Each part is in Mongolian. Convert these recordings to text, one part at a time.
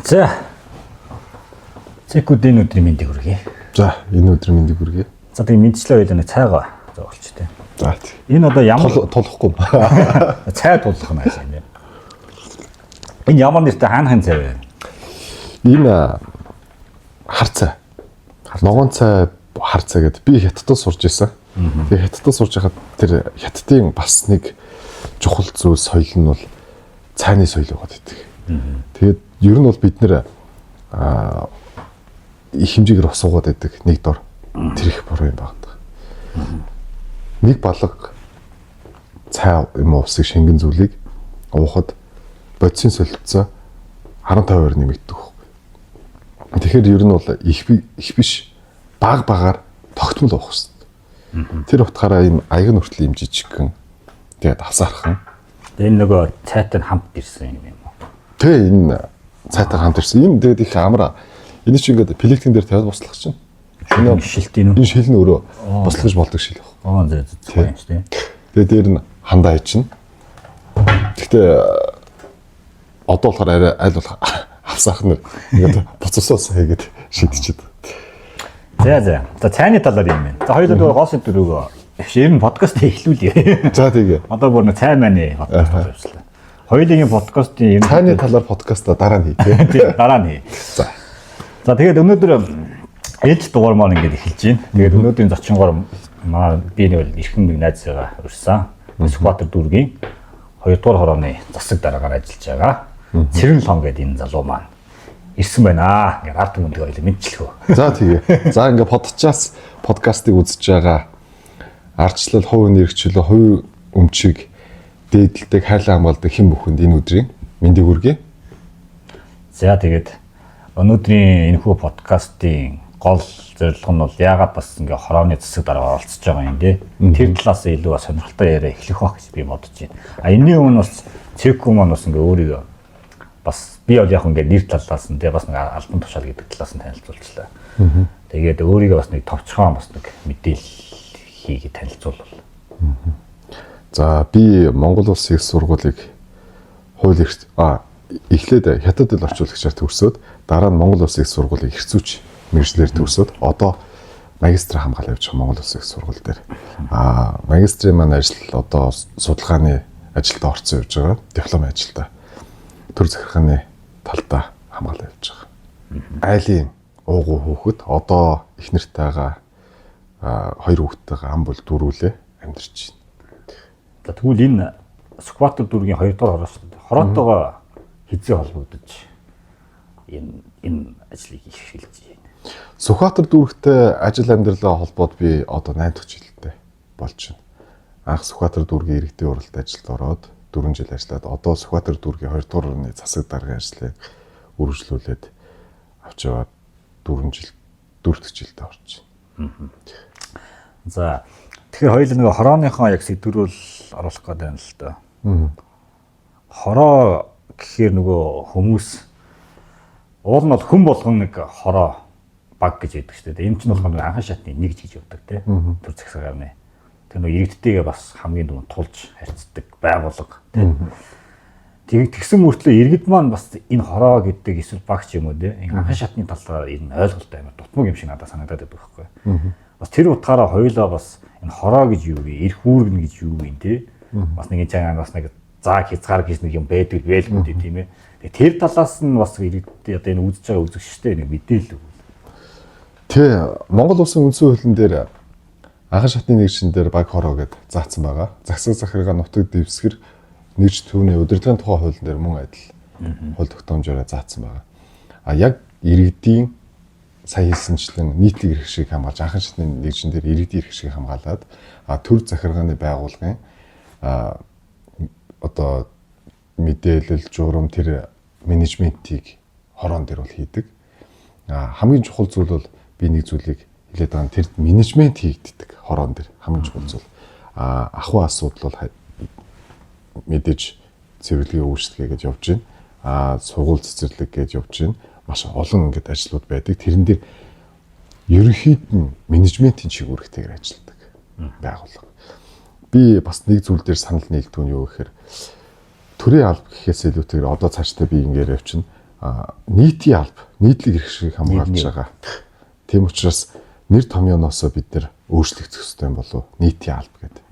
За. Цэкүүдийн өдрийн мэндийг хүргэе. За, энэ өдрийн мэндийг хүргэе. За тийм мэдчлээ байлаа нэг цайгаа зоолчтой. За. Энэ одоо ямар тулахгүй. Цай тулах юм аа юм. Энэ ямар нэртэй хаанхын цай вэ? Энэ хар цай. Ногоон цай, хар цай гэдэг би хятадд сурж исэн. Тэгээ хятадд сурж байхад тэр хятадын бас нэг чухал зүйл соёл нь бол цайны соёл байгаад байдаг. Тэгээд ер нь бол бид нэр их хэмжээгээр усуугаад байдаг нэг дор тэр их буруу юм байна. Нэг балга цай юм усыг шингэн зүйлийг уухад бодисын солилцоо 15% нэмэгддэг. Тэгэхээр ер нь бол их биш багаар тогтмол уух хэрэгтэй. Тэр утгаараа энэ аяг нүртэл юм жижигхэн тэгээд авсаархан. Энэ нөгөө цайтай хамт ирсэн юм уу? Тэгээ энэ цайтай хамт ирсэн. Энэ тэгээд их амар. Энэ чинь ингээд плектин дээр тавиад буслах чинь. Энэ шилтийн үү? Энэ шил нь өөрөө буслаж болдог шил баг. Зөө юм шүү дээ. Тэгээд дээр нь хандаа чинь. Гэхдээ одоо болохоор арай аль болох авсаах нь ингээд буцасаас хийгээд шидчихэд. За цайны талаар юм байна. За хоёулаа гоос дөрөвөө ер нь подкаст эхлүүлье. За тэгээ. Одоо бүр нэг цай маань подкаст явуулсан. Хоёулын подкастын юм цайны талаар подкаста дараа нь хий. Тийм дараа нь хий. За тэгээд өнөөдөр ээлж дугаар маань ингээд эхэлж байна. Тэгээд өнөөдрийн зочингоор маа би нэг эрхэм нэг найзгаа урьсан. Сүхбаатар дүүргийн 2 дугаар хорооны засаг дараагаар ажиллаж байгаа. Цэрэн лон гэдэг энэ залуу маань ирсэн байна. Ингээд ард түмэнд хоёул мэдчихлээ. За тэгээ. За ингээд подкастыг үзэж байгаа ардчлал, хувь нэрхчлөө, хувь өмчийг дээдэлдэг, хайрлан хамгаалдаг хэн бүхэнд энэ өдрийн мэндийг хүргэе. За тэгээд өнөөдрийн энэхүү подкастын гол зорилго нь бол яагаад бас ингээ хорооны засаг дараа оролцож байгаа юм дээ. Тэр талаас илүү сонирхолтой яриа эхлэх байх гэж би бодож байна. Энэний өмнө бас Цэку маань бас ингээ өөрийгөө бас би бол яг ингээ нэр талаас нь тэгээ бас нэг албан тушаал гэдэг талаас нь танилцуулчлаа. Тэгээд өөрийгөө бас нэг товчхон бас нэг мэдээлэл хийгээд танилцуулвал. За би Монгол Улсын их сургуулийг хууль эхлээд хятадд орчуулагчаар төгсөөд дараа нь Монгол Улсын их сургуулийг эрхцүүч мэргэжлэр төгсөөд одоо магистр хамгаалал явж байгаа Монгол Улсын их сургууль дээр. Магистрийн маань ажил одоо судалгааны ажилд орсон явж байгаа. Дипломын ажилдаа төр захиргааны талдаа хамгаалал явж байгаа. Айлын уугуу хүүхэд одоо их нартайгаа 2 хүүхэдтэйгээ ам бол дөрвөлээ амьдарч байна. Тэгвэл энэ Сүхбаатар дүүргийн 2 дугаар хороо шүү дээ. Хорооntойгоо хизээ холбогдож энэ ажлыг эхэлж байна. Сүхбаатар дүүрэгтэй ажил амьдралаа холбоод би одоо 8 дахь жилдээ болж байна. Анх Сүхбаатар дүүргийн иргэдийн уралд ажилд ороод 4 жил ажиллаад одоо Сүхбаатар дүүргийн 2 дугаар орны засаг даргын ажлыг үргэлжлүүлээд авч яваад 4 дахь жилдээ орж байна. За тэгэхээр хоёул нэг хорооныхоо яг сэдвэрүүл оруулах гэдэг юм л да. Хороо гэхээр нөгөө хүмүүс уул нь бол хүн болгон нэг хороо баг гэж яддаг шүү дээ. Энэ чинь болохоор анхан шатны нэг гэж явдаг тий. Төр захисгаарны. Тэр нөгөө иргэдтэйгээ бас хамгийн түрүүнд тулж харьцдаг байгууллага тий. Тэгсэн мөртлөө иргэд маань бас энэ хороо гэдэг эсвэл баг ч юм уу тий. Анхан шатны талаар энэ ойлголт амар дутмаг юм шиг надад санагдаад байдаг байхгүй. Бас тэр утгаараа хоёулаа бас энэ хороо гэж юу вэ? Эрх үүргэн гэж юу вэ тий? Бас нэг чанаа бас нэг зааг хязгаар гэж нэг юм байдаг байлгүй тийм ээ. Тэгээ тэр талаас нь бас иргэдэд одоо энэ үзэж байгаа үзэгчтэй нэг мэдээлэл. Тэ Монгол Улсын үндсэн хуулийн дээр анхан шатны нэгжин дээр баг хороо гэд заасан байгаа. Засаг захиргаа нутаг дэвсгэр нэгж төвний удирдлагын тухай хуулийн дээр мөн адил хууль тогтоомжоор заасан байгаа. Яг иргэдийн сая хэлсэнчлэн нийтлэг эрх шиг хамгаалж анхан шатны нэгжин дээр иргэдийн эрх шиг хамгаалаад төр захиргааны байгууллагын одоо мэдээлэл журам тэр менежментийг хороон дээр бол хийдэг. Хамгийн чухал зүйл бол би нэг зүйлийг хэлээд байгаа нь тэр менежмент хийгддэг хороон дээр хамгийн чухал зүйл. Ахуй асуудал бол мэдээж цэвэрлэгийн үйлчлэгээ гэж явж байна. Сургууль цэцэрлэг гэж явж байна. Маш олон ингээд ажлууд байдаг. Тэрэн дээр ерөнхийд нь менежментийн чиглэлтэйгээр ажилладаг байгууллага. Би бас нэг зүйл дээр санал нийлдэг нь юу гэхээр төрийн алба гэхээс илүүтэйгээр одоо цаашдаа би ингээд явчихна. Нийтийн алба, нийтлэг эрх шиг хамгаалж байгаа. Тийм учраас нэр томьёоноос бид нэр өөрчлөгдөх хэрэгтэй болов нийтийн алба гэдэг.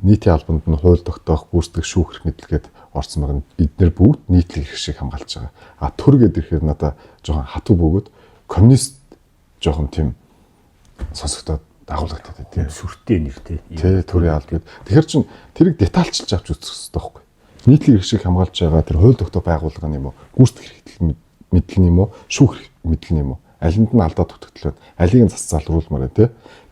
Нийтийн албанд нь хууль тогтоох, гүйцэтгэх, шүүх эрх мэдэл гээд орсон байгаа нь бид нэр бүгд нийтлэг эрх шиг хамгаалж байгаа. Төр гэдэг ихээр надад жоохон хатуу бөгөөд коммунист жоохон тийм сонсогдоод дагуулгатай тийм сүртэй нэр тий. Төрийн алба гэдэг. Тэгэхээр чин тэрийг детальчилж авч үзэх хэрэгтэй байхгүй. Нийтлэг эрх шиг хамгаалж байгаа тэр хууль тогтоох байгууллага нь юм уу? Гүйцэтгэх эрх мэдэл нь юм уу? Шүүх эрх мэдэл нь юм уу? Алинд нь алдаа дутагдлаа. Алийг нь засаалруулмаар тий.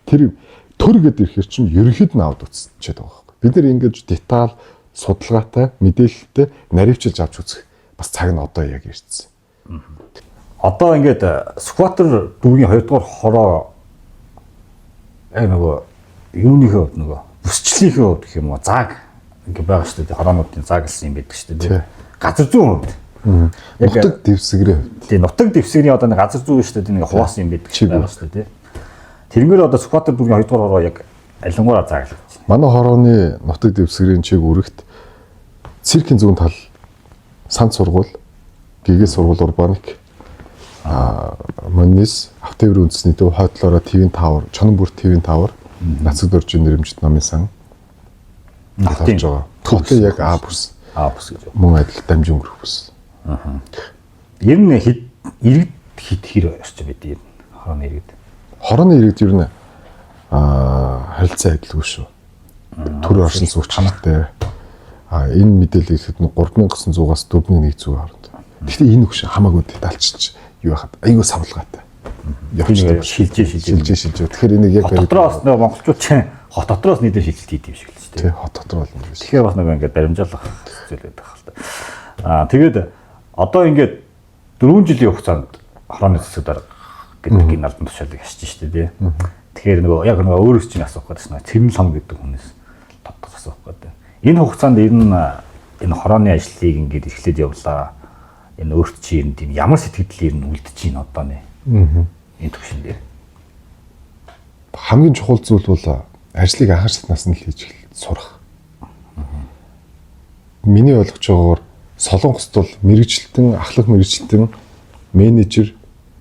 Тэр төр гэдэг ихээр чинь ерөнхийд нь аваад үзчихэд байгаа байхгүй. Бид нэр ингэж деталь судалгаатай, мэдээлэлтэй наривчилж авч үзэх бас цаг нь одоо яг ирсэн. Одоо ингээд скватер дүүгийн 2 дугаар хороо нөгөө юуныхөө нөгөө бүсчлийнхээ хувьд гэх юм уу зааг ингээд байгаа шүү дээ. Хороонуудын заагласан юм байдаг шүү дээ. Газар зүүн хувьд. Нутаг дэвсгэрийн хувьд. Тийм нутаг дэвсгэрийн одоо нэг газар зүүн шүү дээ. Нэг хуваасан юм байдаг байгаа шүү дээ. Тэрнгээр одоо скватер дүүгийн 2 дугаар хороо яг алингуураа зааглаж байна. Манай хорооны нутаг дэвсгэрийн чиг үрэгт циркийн зүүн тал санд сургууль, гэгээс сургууль урбаник, Монис, автовын үндэсний төв, хойдлороо ТV-ийн таавар, Чононбүр ТV-ийн таавар, Нацаг дөржин нэрэмжит намын сан. Хотын байгаа. Хотын яг А бүс. А бүс гэж. Мөн адил дамжин өнгөрөх бүс. Ер нь иргэд хэр орч байд юм. Хорооны иргэд. Хорооны иргэд ер нь харилцаа адилгүй шүү. Төр оршин суугчтай. Энэ мэдээлэл ихэд 3900-аас 4100 хооронд. Гэхдээ энэ хөш хамаагүй детальчилж юу хаад айгүй савлгаатай. Явж шилжиж. Тэгэхээр энийг яг дотроос нөгөө монголчууд чинь хот дотроос нийлээ шилжилт хийдэг юм шиг л шүү дээ. Тий, хот дотор болно гэж. Тэгэхээр бас нөгөө ингээд баримжаалах зүйл байдаг хэл та. Тэгээд одоо ингээд 4 жилийн хугацаанд хорооны засаг дарга гэдэг энэ албан тушаалыг хашиж штэ тий. Тэгэхээр нөгөө яг нөгөө өөрөөс чинь асуух гэдэг нь Цэрэн лам гэдэг хүнээс тодтол асуух гэдэг. Энэ хугацаанд энэ хорооны ажлыг ингээд эхлээд явлаа. Энэ өөрт чинь тийм ямар сэтгэлээр нь үлдэж байна одоо нэ. Энэ төвшин дээр. Хамгийн чухал зүйл бол ажлыг анхаар сатнаас нь хийж сурах. Миний ойлгож байгаагаар Солонгост бол мэрэгчлэлтэн, ахлах мэрэгчлэлтэн, менежер,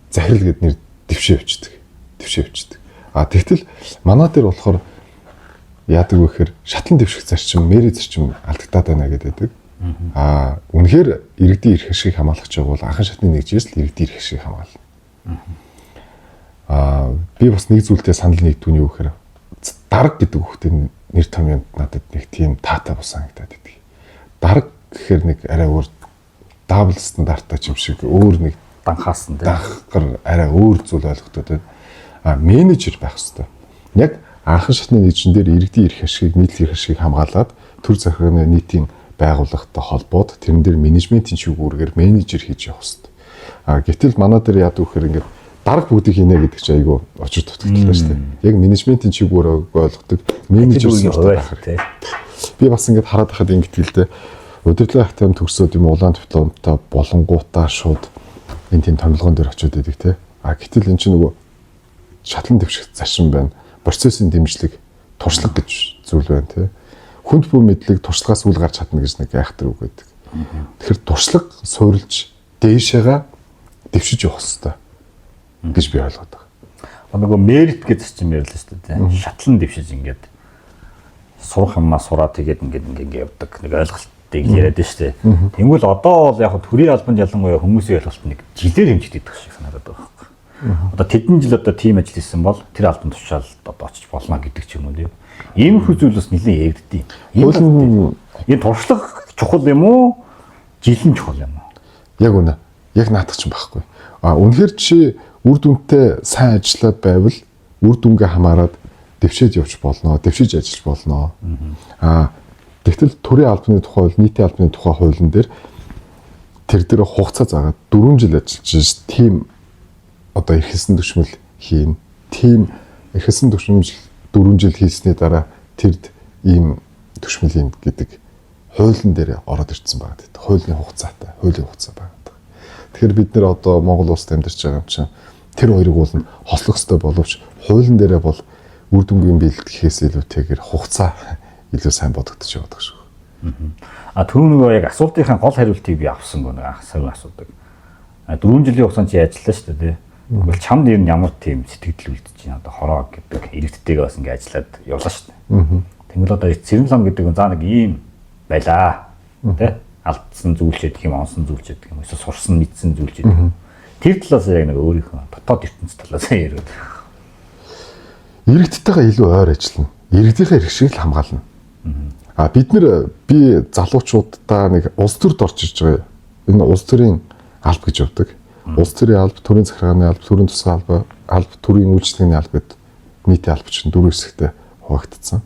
захирал гэд нэр дэвшээ өвчдөг. Тэгтэл манай дээр болохоор яадаг вэ гэхээр шатлан дэвших зарчим, мэри зарчим алдагдаад байна гэдэг. Үнэхээр иргэдийн эрх ашиг хамгаалах гэж бол анхан шатны нэгжээс л иргэдийн эрх ашиг хамгаална. Би бас нэг зүйлдээ санал нэгдвэ нь юу гэхээр дарга гэдэг үгтэй нэр томьёонд надад нэг тийм таатай болсон санагдаад байдаг. Дарга гэхээр нэг арай өөр дабл стандарттай юм шиг өөр нэг данхаасан дагхар арай өөр зүйл ойлгогдоод байна. Менежер байх хэрэгтэй. Яг анхан шатны нэгжин дээр иргэдийн эрх ашигыг, нийтлэг эрх ашигыг хамгаалаад төр захиргааны нийтийн байгууллагатай холбоод тэрэн дээр менежментийн шүүгүүргээр менежер хийж явах хэрэгтэй. Гэтэл манай дээр яадаг вэхээр ингээд дарга бүгдийг хийнэ гэдэг чинь айгүй очир дутагдaltaй шүү дээ. Яг менежментийн шүүгүүрийг ойлгодог менежерийн байх хэрэгтэй. Би бас ингээд хараад байхад ингээд гэлдэ. Удирдлагын ахтам төгсөөд юм улаан дипломтой болонгуудаа шууд энэ тийм томилгоон дээр очиод идэг те. Гэтэл эн чинь нөгөө шатлан дэвших зарчим байна. Процессын дэмжлэг, туршлага гэж зүйл байна те. Хүнд бүү мэдлэг туршлагаас үл гарч чадна гэж нэг айхтар үг байдаг. Тэгэхээр туршлага суурилж дээшээгээ дэвшиж явах хэрэгтэй гэж би ойлгоод байгаа. Нөгөө мерит гэж зарчим ярьлаа шүү дээ. Шатлан дэвшиж ингээд сурах юмаа сураа тэгээд ингээд явдаг. Нэг ойлголтыг яриад байна шүү дээ. Тэгвэл одоо бол яг төрийн албанд ялангуяа хүмүүсийн ойлголт нэг жилээр хэмжигдэх шиг санагдаад байгаа байхгүй. Одоо тэдэн жил одоо тим ажил хийсэн бол тэр албан тушаалд одоо очиж болно гэдэг ч юм уу тийм. Иймэрхүү зүйл бас нэлээд яригдтий. Энэ туршлага чухал юм уу? Жилэн чухал юм уу? Яг үнэ. Яг наадах ч юм байхгүй. Үнэхээр чи үр дүнтэй сайн ажиллаад байвал үр дүнгээ хамаарад дэвшээд явж болно, дэвшиж ажиллаж болно. Тэгтэл төрийн албаны тухай хууль, нийтийн албаны тухай хуулийн дээр тэр дээр хугацаа заагаад 4 жил ажиллаж тийм одоо эрхэсэн төшмөл хийн, тийм ихэсэн төвшмөл 4 жил хийсний дараа тэрд ийм төвшмөлийн гэдэг хуулийн дээр ороод ирсэн байгаа гэдэг. Хуулийн хугацаатай, хуулийн хугацаа байгаа. Тэгэхээр бид нэр одоо Монгол улсад амьдарч байгаа юм чинь тэр хоёрыг бол нь хослох ёстой боловч хуулийн дээрээ бол үр дүнгийн бэлтгэхээс илүүтэйгээр хугацаа илүү сайн бодогдож яваад байгаа шүү. Түрүү нөгөө яг асуултынхаа гол хариултыг би авсан гоо нэг анх сарын асуудаг. 4 жилийн хугацаанд чи ажиллаа шүү дээ. Тэгвэл чамд ер нь ямар тийм сэтгэл үлдэж байна? Одоо хороо гэдэг иргэдтэйгээ бас ингэ ажиллаад явлаа шүү дээ. Тэгвэл одоо Цэрэн лам гэдэг нь заа нэг ийм байлаа. Тэ? Алдсан зүйлч гэдэг юм, онсон зүйлч гэдэг юм. Эсвэл сурсан, мэдсэн зүйлч гэдэг юм. Тэр талаас яг нэг өөрийнхөө дотоод ертөнц талаас яриад. Иргэдтэйгээ илүү ойр ажиллана. Иргэдийнхээ эрх шиг л хамгаална. Би залуучуудаа нэг улс төрд орж ирж байгаа. Энэ улс төрийн алба гэж явдаг. Улс төрийн алба, төрийн захиргааны алба, төрийн тусгай алба, төрийн үйлчлэгний алба гэдэг нийтийн алба чинь 4 хэсэгтэй хуваагдсан.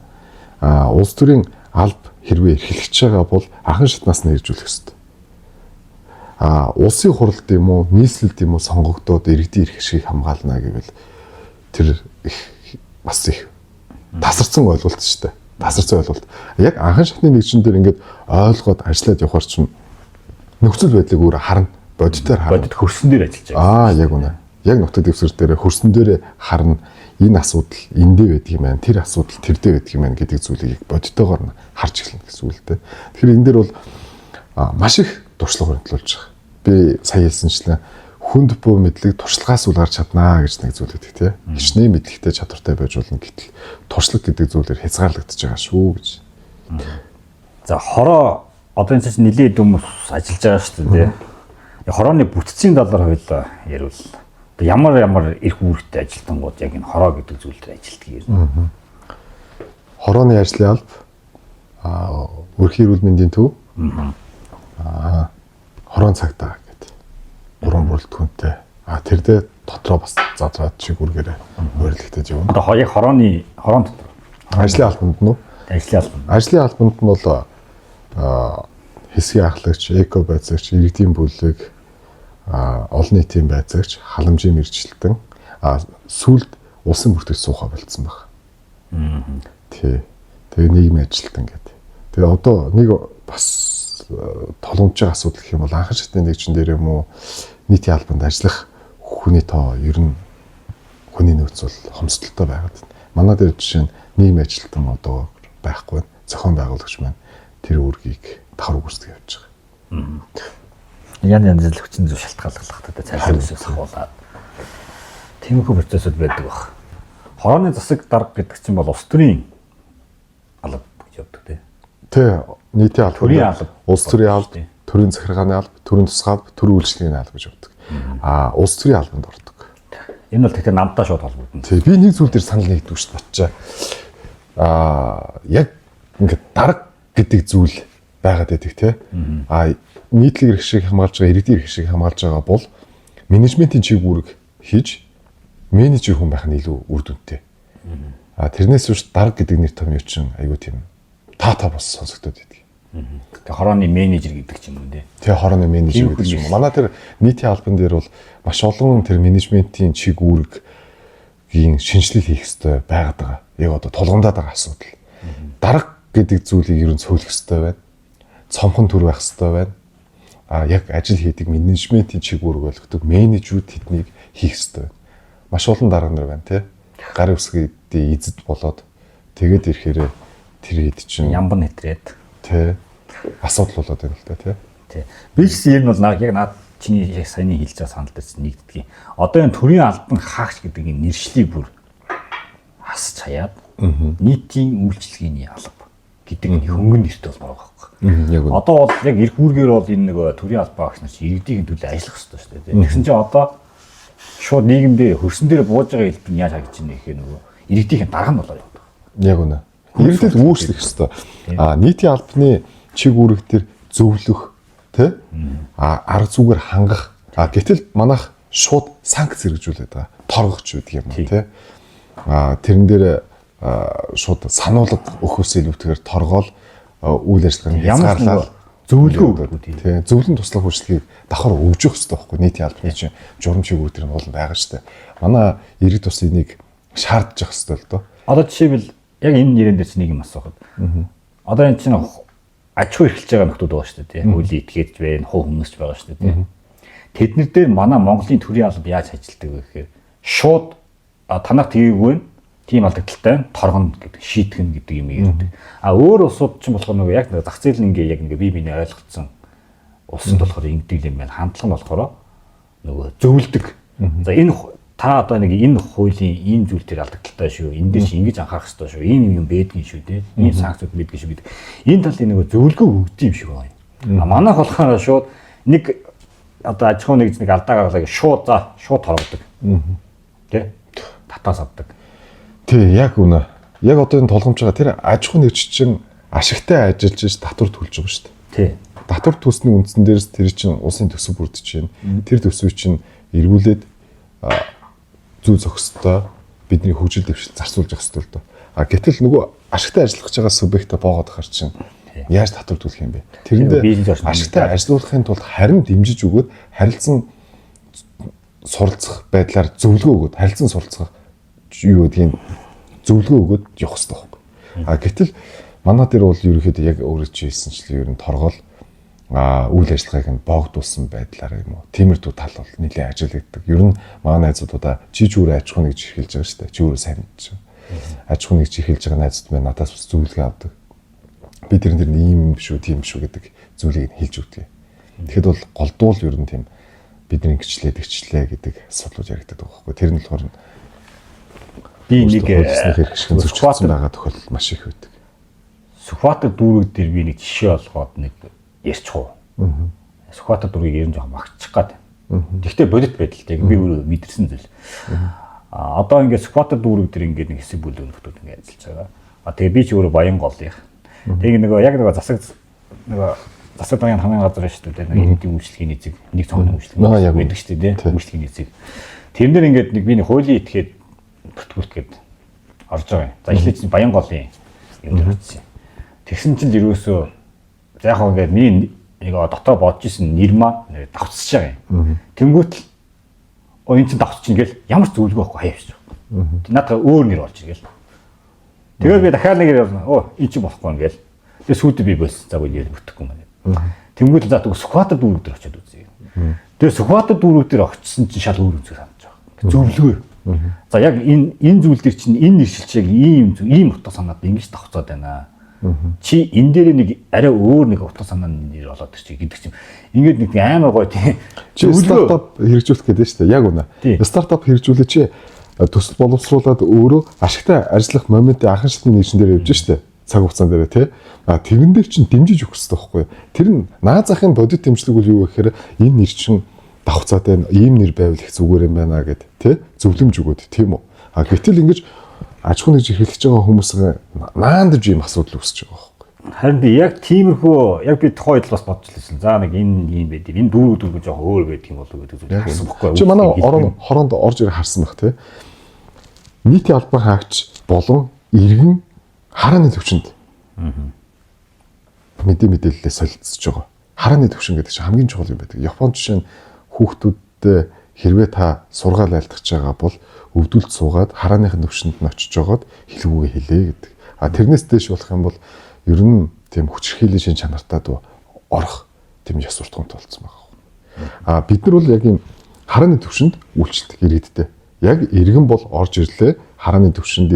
Улс төрийн алба хэрвээ эрхлэгч байгаа бол анхан шатнаас нь иржүүлэх ёстой. Улсын хуралд юм уу, нийслэлд юм уу сонгогдоод иргэдийн эрх ашиг хамгаална гэвэл тэр бас их тасарсан ойлголт шүү дээ. Тасарсан ойлголт. Яг анхан шатны нэгжин дээр ингээд ойлгоод ажиллаад явахар чинь нөхцөл байдлыг өөр харна. Бодитоор харна. Бодит хөрсөн дээр ажиллаж байгаа. Яг үнэ. Яг нутаг дэвсгэр дээр хөрсөн дээр харна. Энэ асуудал эндээ байдаг юм байна. Тэр асуудал тэрдээ байдаг юм байна гэдэг зүйлийг бодитоогоор нь харж эхэлнэ гэсэн үг л дээ. Тэгэхээр энэ дээр бол маш их туршлага хөндлөж байгаа. Би сая хэлсэнчлэн хүнд буу мэдлэг туршлагаас үл гарч чаднаа гэж нэг зүйл гэдэг тийм. Хичнээн мэдлэгтэй чадвартай байж болно гэтэл туршлага гэдэг зүйлээр хязгаарлагдаж байгаа шүү гэж. За хороо одоо энэ чинь нэлээд хүмүүс ажиллаж байгаа шүү дээ. Хорооны бүтцийн талаар хоёлаа ярил. Ямар эрх үүрэгтэй ажилтнууд яг энэ хороо гэдэг зүйл дээр ажилтгийг юм. Хорооны ажлын алба өрхийн эрүүл мэндийн төв. Хорон цагтаа гэдэг. Уран бүрэлдэхүүнтэй. Тэр дээр дотроо бас задраад шиг үргээрээ өөрлөгдөж явна. Одоо яг хорон дотор ажлын албанд нь ажлын албанд нь бол хэсгийн ахлагч, эко байцаагч, иргэдийн бүлэг, олон нийтийн байцаагч, халамжийн мэргэжилтэн сүүлд улсын бүртгэж суухаа болцсон байна. Тэгээ нийгмийн ажилтан гэдэг. Тэгээ одоо нэг бас толгомж байгаа асуудал гэх юм бол анхан шатны нэгжин дээр юм уу нийтийн албанд ажиллах хүний тоо ер нь хүний нөөц бол хомсдолтой байгаад байна. Манай дээр жишээ нь нийгмийн ажилтан одоо байхгүй байна. Зохион байгуулагч маань тэр үүргийг давхар үгүйсгэж явж байгаа. Янз л хүчин зүйл шалтгааллах цайлын үсээс хавуулаад тиймэрхүү процессыг байдаг баг. Хорооны засаг дарга гэдэг чинь бол улс төрийн алба гэж явдаг тий. Нийтийн алба, улс төрийн алба, төрийн захиргааны алба, төрийн тусгай алба, төрийн үйлчлэгийн алба гэж явдаг. Улс төрийн албанд ордог. Энэ бол тэгэхээр намтаа шууд холбогдно. Тий. Би нэг зүйл дээр санал нэгдвэ шүү дээ бодчаа. Яг ингээд дарга гэдэг зүйл байгаад байдаг тий. Нийтлэг эрх шиг хамгаалж байгаа, иргэдийн эрх шиг хамгаалж байгаа бол менежментийн чиг үүрэг хийж менежер хүн байх нь илүү үр дүнтэй. Тэрнээс үүш дарга гэдэг нэр томьёо чинь айгүй тийм таа бас сонсогдоод байдаг. Тэгээ хорооны менежер гэдэг ч юм уу тий. Тэгээ хорооны менежер гэдэг ч юм уу. Манай тэр нийтийн албан дээр бол маш олон тэр менежментийн чиг үүргийн шинжилэл хийх ёстой байгаад байгаа. Яг одоо тулгамдаад байгаа асуудал. Дарга гэдэг зүйлийг ер нь цөөлөх ёстой байна. Цомхон төр байх ёстой байна. Яг ажил хийдэг менежментийн чиг үүрэг болгодог менежүүд тэднийг хийх ёстой байна. Маш олон дарга нар байна тий. Гар үсгийдээ эзэд болоод тэгээд ирэхээр тэр хэд чинь ямбан нэтрээд тий. Асуудал болоод байна л да тий. Би ч ер нь бол яг наад чиний яг саяны хэлж байгаа санал дээр нэгддэг. Одоо энэ төрийн албан хаагч гэдэг энэ нэршлиг бүр хасч хаяад нийтийн үйлчлэгээний алба гэдэг энэ хөнгөн нэртэй бол байгаа байхгүй. Одоо бол яг эрх үүргээр бол энэ нэг төрийн албан хаагч нар чи иргэдийн төлөө ажиллах хэрэгтэй шүү дээ. Тэгсэн чинь одоо шууд нийгэмдээ хөрсөн дээр бууж байгаа хэлбэр нь яаж харагдаж байна гэхээр нөгөө иргэдийн дарга нь болоо явдаг. Яг үнэ. Иргэдэд үүшлэх хэрэгтэй. Нийтийн албаны чиг үүрэг төр зөвлөх тий арга зүгээр хангах. Гэтэл манайх шууд санкц хэрэгжүүлээд байгаа. Торгогч байдаг юм тий. Тэрэн дээр шууд сануулга өгөхөөс илүүтэйгээр торгоол үйл ажиллагааны хязгаарлал зөвлөгөө өгөх тий. Зөвлөн туслах үйлчлэгийг давхар өгж өгөх хэрэгтэй байхгүй нийтийн албаны чинь журам чиг үүрэг төр нь бол байгаа шүү дээ. Манай иргэд бас энийг шаардж явах хэрэгтэй л доо. Одоо жишээлбэл яг энэ нэрэн дээр чинь нэг юм асуухад. Одоо энэ чинь аж ахуй эрхэлж байгаа нөхдүүд байгаа шүү дээ. Хуулийн этгээдж байна, хуу хүмүүсч байгаа шүү дээ. Тэднэр дээр манай Монголын төрийн алба яаж ажилладаг вэ гэхээр шууд танах тгийггүй тийм алдагдaltaй торгоно гэдэг шийтгэн гэдэг юм ярьдаг. Өөр улсууд ч болохоор нөгөө яг зах зээл нь яг бие биений ойлгоцсон улсанд болохоор ингэдэг юм байна. Хандлага нь болохоор нөгөө зөвлөдөг. За энэ та одоо нэг энэ хуулийн ийм зүйл төр алдагдaltaй шүү. Энд дээр чи ингэж анхаарах хэрэгтэй шүү. Ийм юм байдгийн шүү дээ. Ийм санкцууд мэдгийн шүү гэдэг. Энэ талын нөгөө зөвлөгөө өгдөг юм шиг байна. Манайх болохоор шууд нэг одоо аж ахуй нэгж нэг алдаа гаргалаа шууд торгодог. Тэ? Татаас авдаг. Тий, яг үнэ. Яг одоо энэ толгомж байгаа тэр аж ахуй нэгж чинь ашигтай ажиллаж ш татвар төлж байгаа шүү дээ. Тий. Татвар төлсний үндсэн дээрс тэр чинь улсын төсөв бүрдэж байна. Тэр төсвийг чинь эргүүлээд зүй зохистой бидний хөгжил дэвшил зарцуулж явах хэрэгтэй л доо. Гэтэл нөгөө ашигтай ажиллах гэж байгаа субъектаа боогод хар чинь яаж татвар төлөх юм бэ? Тэрэндээ ашигтай ажиллуулахын тулд харин дэмжиж өгөөд харилцан суралцах байдлаар зөвлөгөө өгөөд харилцан суралцах юу гэдгийг зөвлөгөө өгөөд явах хэрэгтэй байхгүй. Гэтэл манай дээр бол ерөөхдөө яг өөрөө чи хэлсэнчлэн ер нь торгол үйл ажиллагааг нь боогдуулсан байдлаар юм уу? Тиймэрдүү тал бол нэлээд ажиллагддаг. Ер нь манай найзуудаа чи зүгээр аж ахуй нэгж эхэлж байгаа шүү дээ. Чи өөрөө сайн мэдэж байна. Аж ахуй нэгж эхэлж байгаа найзууд маань надаас бас зөвлөгөө авдаг. Би тэрэн дээр ийм юм шүү, тийм шүү гэдэг зүйлийг хэлж өгдөг. Тэгэхэд бол голдуул ер нь тийм бидний гिचлээ гэдэг асуудлууд яригддаг байхгүй. Тэр нь болохоор би нэг хэрэгшин зөрчилдсөн байгаа тохиолдол маш их байдаг. Сүхбаатар дүүрэг дээр би нэг жишээ олгоод нэг ярьчих уу. Сүхбаатар дүүргийг ер нь жоохон магтчих гад. Тэгвэл бодит байдалтай би өөрөө мэдэрсэн зүйл. Одоо ингээд Сүхбаатар дүүрэг дээр ингээд нэг хэсэг бүлэг нөхдүүд ингээд ажиллаж байгаа. Тэгээ би ч өөрөө Баянголынх. Тэгээ нөгөө яг нөгөө засаг багийн хамгийн газар шүү дээ. Нэг эдийн үйлчлэгийн эзэг, нэг цогны үйлчлэгийн байдаг шүү дээ. Үйлчлэгийн эзэг. Тэрнэр ингээд нэг би нэг хуулийн этгээд бүртгүүлгээд орж байгаа юм. За эхлээд чинь Баянголын юм дээр очсон. Тэгсэн чинь ерөөсөө за яг ингээд миний нэг дотоо бодож исэн нэр маа давцсаж байгаа юм. Тэнгүүт л энэ чинь давцчих ингээл ямар ч зөвлөгөө байхгүй хаяавч. Надад өөр нэр болж иргээл. Тэгээд би дахиад нэг ярьсан. Энэ чинь болохгүй ингээл. Тэгээд сүйдээ би болсон. За үгүй бүтэхгүй юм байна. Тэнгүүт л за Сүхбаатар дүүрэг дээр очиод үзье. Тэгээд Сүхбаатар дүүрэг дээр очисон чинь шал өөр үзэг санаж байгаа. Зөвлөгөө. За яг энэ зүйл дээр чинь энэ нэршилчээг ийм утга санаад ингэж давхцаад байна. Чи энэ дээр нэг арай өөр нэг утга санааны нэр болоод ирчих гэдэг чинь ингээд нэг амар гоё тийм стартап хэрэгжүүлэх гэдэг шүү дээ. Яг үнэ. Стартап хэрэгжүүлээ чи төсөл боловсруулад өөрөө ашигтай ажиллах моментын анхан шатны нэршин дээр явж штэ. Цаг хугацаан дээр тий. Тэрэн дээр чинь дэмжиж өгөх хэрэгтэй байхгүй юу? Тэр нь наад захын бодит дэмжлэг үл юу гэхээр энэ нэр чинь давхцаад байна. Ийм нэр байвал их зүгээр юм байна гэд тий. Зөвлөмж өгөөд тийм үү. Гэтэл ингэж аж ахуй нэгж эхлэж байгаа хүмүүс наандж ийм асуудал үүсэж байгаа байхгүй. Харин би яг тиймэрхүү яг би тухайд бас бодож лээсэн. За нэг энэ юм байд. Энэ дүүрүүд жоохон өөр байдаг юм болов гэдэг зүйл харсан байхгүй юу? Чи манай хороонд орж ирэх харсан баг тий. Нийтийн албан хаагч болон иргэн харааны төвшөнд мэдээлэлээ солилцож байгаа. Харааны төвшин гэдэг чинь хамгийн чухал юм байдаг. Японд жишээ нь хүүхдүүдтэй хэрвээ та сургаал айлтгаж байгаа бол өвдөлт суугаад харааныхын төвшөнд нь очиж жоод хэлгүүгээ хэлээ гэдэг. Тэрнээс дэш болох юм бол ер нь тийм хүчирхийллийн шин чанартай орох тийм ёс суртахуунт болсон байгаа. Бид нар бол яг юм харааны төвшөнд үйлчлдэг иргэдтэй. Яг иргэн бол орж ирлээ харааны төвшөнд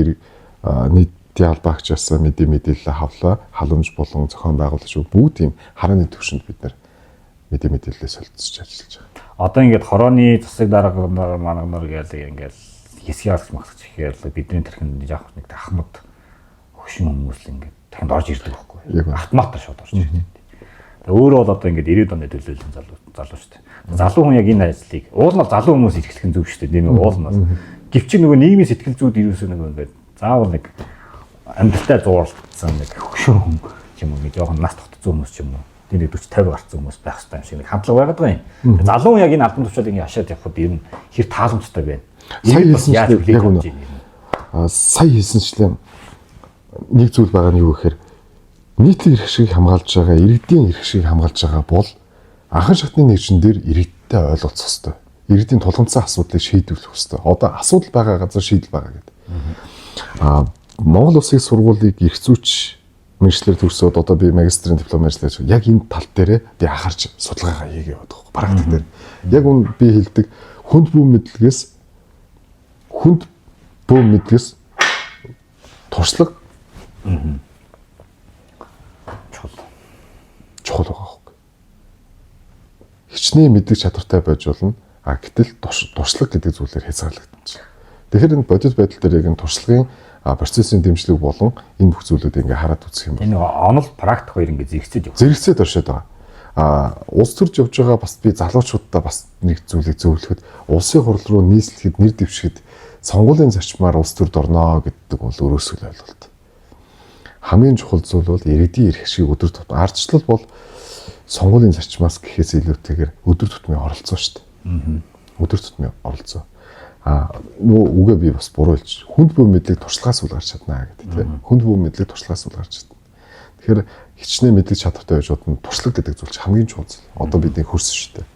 нийтийн албан хаагчаас мэдээлэл авлаа, халамж болон зохион байгуулагч бүгд тийм харааны төвшөнд бид нар мэдээлэлээ солилцож ажиллаж байгаа. Одоо ингээд хорооны засаг дарга манагнаар гээл ингээд хэсгийг авах магсаж ихээр бидний тэрхэн яах нэг ахмад хөшин хүмүүс л ингээд танд орж ирдэг байхгүй. Автоматар шууд орж ирдэг. Өөрөө бол одоо ингээд 90-ад оны төлөөлөл залуу шүү дээ. Залуу хүн яг энэ ажлыг уул нь залуу хүмүүс эрхлэх нь зөв шүү дээ. Тийм уул нь. Гэвч нөгөө нийгмийн сэтгэл зүйд ирүүлсэн нэг ингээд заавал нэг амьдралтай зууралцсан нэг хөшин хүн юм уу нэг жоохон нас тогтцсон хүмүүс ч юм уу. Тэр 40-50 гарцсан хүмүүс байх хэрэгтэй юм шиг нэг хандлага байгаад байгаа юм. Залуу яг энэ албан тушаалыг ингээд хашаад явхад ер нь хэр тааламжтай байна. Сая хэлсэнчлэн нэг зүйл байгаа нь юу гэхээр нийтийн эрх шиг хамгаалж байгаа, иргэдийн эрх шиг хамгаалж байгаа бол анхан шатны нэгжин дээр иргэдтэй ойлголцох хэрэгтэй. Иргэдийн тулгымцсан асуудлыг шийдвэрлэх хэрэгтэй. Одоо асуудал байгаа газар шийдэл байгаа гэдэг. Монгол Улсын их сургуулийг эрх зүйч мэргэжлэр төгсөөд одоо би магистрийн диплом ажиллаж яг энэ тал дээрээ би анхаарч судалгаагаа хийгээ яваад байгаа практик дээр. Яг үн би хэлдэг хүнд бүү мэдлэгээс туршлага чухал байгаа хөөе. Хичнээн мэдлэг чадвартай байж болно. Гэтэл туршлага гэдэг зүйлээр хязгаарлагдаж байна. Тэгэхээр энэ бодит байдал дээр яг энэ туршлагын процессын дэмжлэг болон энэ бүх зүйлүүд ингээ хараад үзэх юм байна. Энэ онол практик хоёр ингээ зэрэгцээд явах. Зэрэгцээд оршоод байгаа. Улс төрж явж байгаа бас би залуучуудаа бас нэг зүйлийг зөвлөхөд улсын хурал руу нийслэхэд нэр дэвшихэд сонгуулийн зарчмаар улс төрд орно гэдэг бол өрөөсгөл ойлголт. Хамгийн чухал зүйл бол иргэдийн эрх ашиг өдөр тутмын ардчлал бол сонгуулийн зарчмаас гэхээс илүүтэйгээр өдөр тутмын оролцоо шүү дээ. Өдөр тутмын оролцоо. Үгээ би бас буруу хэлж. Хүнд бүү мэдлэг туршлагаас үл гарч чадна гэдэг тийм. Хүнд бүү мэдлэг туршлагаас үл гарч чадна. Тэгэхээр хичнээн мэдлэг чадвартай байж удаа туршлага гэдэг зүйл чинь хамгийн чухал зүйл. Одоо бидний хөрсөн шүү дээ.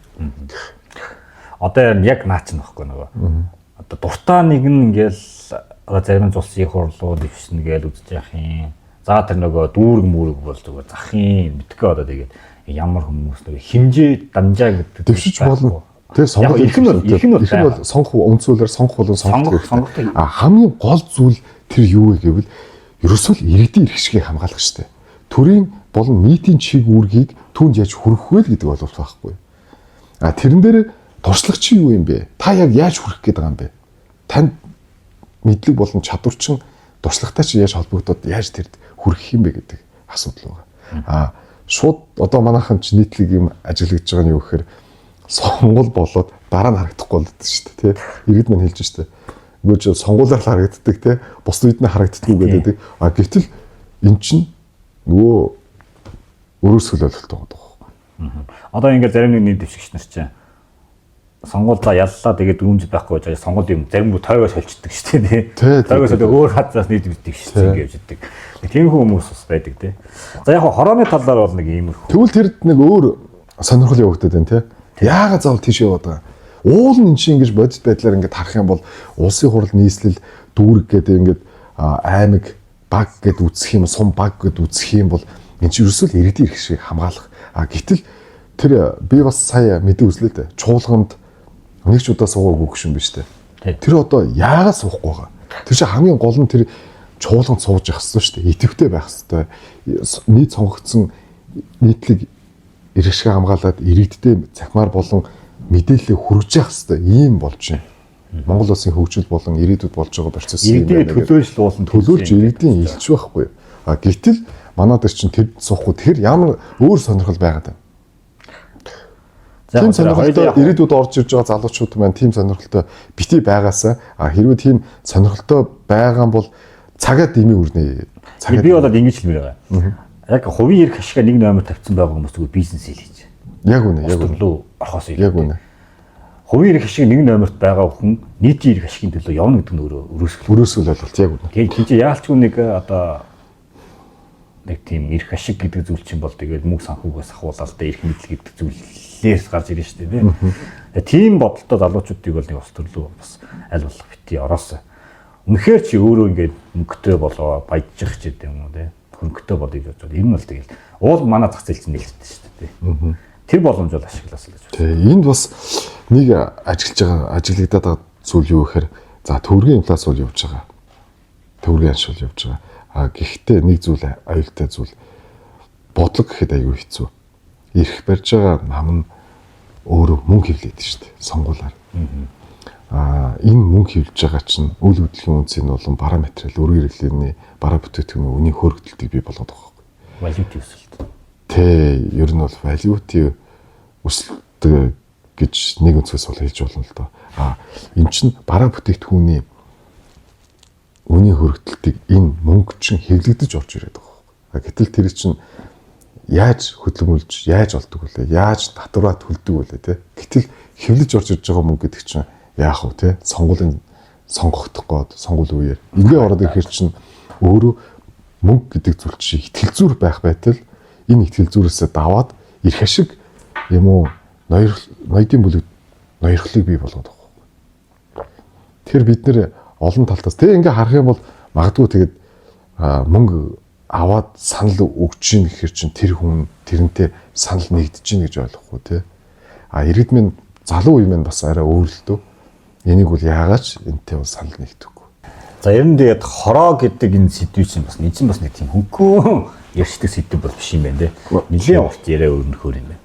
Одоо яг наач нь баггүй нөгөө. Одоо дуртай нэг нь ингээл одоо зарим улсын хурлууд дэвшнэ гээл үзэж явах юм. За тэр нөгөө дүүрэг мүрэг бол зүгээр зах юм мэдгүй одоо тэгээд ямар хүмүүс нөгөө химжээ дамжаа гэдэг дэвшиж болно. Тэгээ сонгох их нь бол сонгох үндсүүлээр сонгох болон сонгох хэрэгтэй. Хамгийн гол зүйл тэр юу вэ гэвэл ерөөсөө л иргэдийн эрх ашигыг хамгаалах штеп. Төрийн болон нийтийн чиг үүргийг түүнд яаж хүргэх вэ гэдэг боловч байхгүй. Тэрэн дээр туршлага чи юу юм бэ? Та яг яаж хүрэх гээд байгаа юм бэ? Танд мэдлэг болон чадвар чин туршлагатай чи яаж холбогдоод яаж тэрд хүрэх юм бэ гэдэг асуудал байгаа. Шууд одоо манайхан ч нийтлэг юм ажиглагдж байгаа нь юу гэхээр сонгол болоод дараа нь харагдахгүй болдог шүү дээ тий. Иргэд мань хэлж штэ. Үгүй ч сонгуулаар л харагддаг тий. Бус үед нь харагддаггүй гэдэг. Гэтэл эн чинь нөгөө өрөөсгөл ойлголт байгаа. Одоо ингээд зарим нэг нийт дэвшигч нар чинь сонгуулаа яллаа тэгээд дүүмж байхгүй байж сонгол юм зарим нь тойгоос холчдөг шүү дээ тий. Тойгоос өөр хазаас нийт дэвшигч ингэж явждаг. Тийм хүмүүс бас байдаг тий. За яг хорооны талаар бол нэг иймэрхүү. Тэгвэл тэр нэг өөр сонирхол явагдаад байна тий. Яагаад заавал тийш яваад байгаа? Уул нь чинь ингэж бодит байдлаар ингэж харах юм бол улсын хурал нийслэл дүүрэг гэдэг ингэж аймаг баг гэд үзэх юм, сум баг гэд үзэх юм бол энэ чинь ерөөсөө л иргэдийн эрх шиг хамгаалах. Гэтэл тэр би бас сая мэдээ үзлээ дээ. Чуулганд нэг ч удаа суугаагүй гүшин биш дээ. Тэр одоо яагаад суухгүй байгаа? Тэр чинь хамгийн гол нь тэр чуулганд сууж явах хэрэгтэй шүү дээ. Идэвхтэй байх хэрэгтэй. Нийт сонгогдсон нийтлэг эрх ашиг хамгаалаад иргэдтэй цахимаар болон мэдээлэл хүргэж явах хэрэгтэй. Ийм болж байна. Монгол улсын хөгжил болон ирээдүйд болж байгаа процесс юм байна. Төлөөлж уулын төлөөлж иргэдийн илч байхгүй. Гэтэл манад чинь тэр суухгүй тэр ямар өөр сонирхол байгаад байна. Тийм сонирхолтой ирээдүйд орж ирж байгаа залуучууд маань тийм сонирхолтой бити байгаасаа хэрвээ тийм сонирхолтой байгаа бол цагаа дэмий үрнэ. Би болоод ингэж хэлмээр байгаа. Яг хувийн эрх ашигаа нэг номер тавьсан байгаа хүмүүс зүгээр бизнес хийж. Яг үнэ, яг үнэ. Орхоос яг үнэ. Хувийн эрх ашиг нэг номерт байгаа хүн нийтийн эрх ашигын төлөө явна гэдэг нь өрөөсгөл ойлголт яг үнэ. Тийм чи яалчгүй нэг одоо нэг тийм эрх ашиг гэдэг зүйл чинь бол тэгээд мөнгө санхугаас ахуулаад эрх мэдэл гэдэг зүйлээс гарч ирж штэ тийм. Тийм бодолтой залуучуудыг бол нэг ус төрлөө бас аль болох бити ороосоо. Үнэхээр чи өөрөө ингээд мөнгөтэй болоо баяжчих ч гэдэг юм уу тийм. Хөнгөтэй болъё гэж бодоод ер нь бол тэгэл уул манай зах зээл чинь нээлттэй шүү дээ. Тэр боломж бол ашигласаа л гэж байна. Тэгээ энд бас нэг ажиглагдаад байгаа зүйл юу гэхээр за төгрөгийн инфляц бол явж байгаа. Төгрөгийн анш бол явж байгаа. Гэхдээ нэг зүйл аюултай зүйл бодлого гэхэд аюул хэцүү. Ирэх барьж байгаа нам нь өөрөө мөнгө хевлээд шүү дээ. Сонгуулаар. Энэ мөнгө хевлэж байгаа чинь үйл хөдлөлийн үнцийн болон бараа материал, өргөн хэрэглээний бараа бүтээгдэхүүний үнийн хөргөлтийг бий болгоод байгаа байхгүй. Валютын өсөлт. Ер нь бол валютын өсөлт гэж нэг өнцгөөс бол хэлж болно л доо. Энд чинь бараа бүтээгдэхүүний үнийн хөргөлтийг энэ мөнгө чинь хэвлэгдэж орж ирээд байгаа. Гэтэл тэр чинь яаж хөдөлмөрлж, яаж олдог вүлээ? Яаж татвараа төлдөг вүлээ те? Гэтэл хэвлэж орж ирж байгаа мөнгө гэдэг чинь яах вэ те? Сонгуулийн сонгогдох гээд сонгуул үеэр ингээ ороод ирэхэр чинь өөрөө мөнгө гэдэг зүйл чинь итгэл зүйр байх байтал энэ итгэл зүйрээсээ даваад эрх ашиг юм уу ноёдын бүлэг ноёрхлыг бий болгоод байгаа. Тэгэхээр бид нэр олон талтаас тэг ингээ харах юм бол магадгүй тэгээд мөнгө аваад санал өгч гин гэхэр чин тэр хүн тэрнтэй санал нэгдэж гин гэж ойлгохгүй тий. Иргэдмэн залуу үе мэн бас арай өөр л дөө. Энийг бол яагаад энтэй бол санал нэгдэхгүй. За ер нь тэгээд хороо гэдэг энэ сэдвийг чинь бас нэг тийм хөнгөн ярьждаг сэдв бол биш юм байна те. Нилийн урт яриа өрнөхөр юм байна.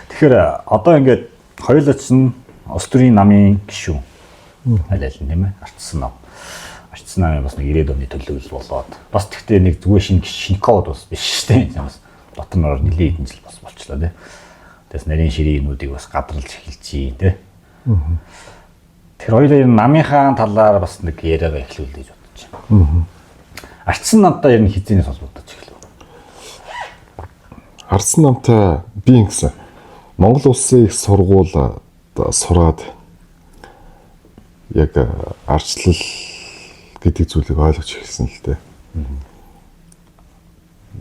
Тэгэхээр одоо ингээд хоёулаа чинь улс төрийн намын гишүүн аль аль тийм ээ арчсан нам. Арчсан намын бас нэг 90-ад оны төлөвлөл болоод бас тэгтээ нэг зүгээр шинэ код бас биш шүү дээ. Бас дотноор нилийн хэдэн жил бас болчлоо те. Тэс нарийн ширээнүүдийг бас гадралж эхэлж дээ те. Тэр хоёулаа энэ намынхаа талаар бас нэг яриагаа эхлүүл гэж бодож байна. Арчсан намтай ер нь хизээнээс холбогдож эхлэв. Арчсан намтай би ингэсэн Монгол улсын их сургууль сураад яг арчлал гэдэг зүйлийг ойлгож эхэлсэн л дээ.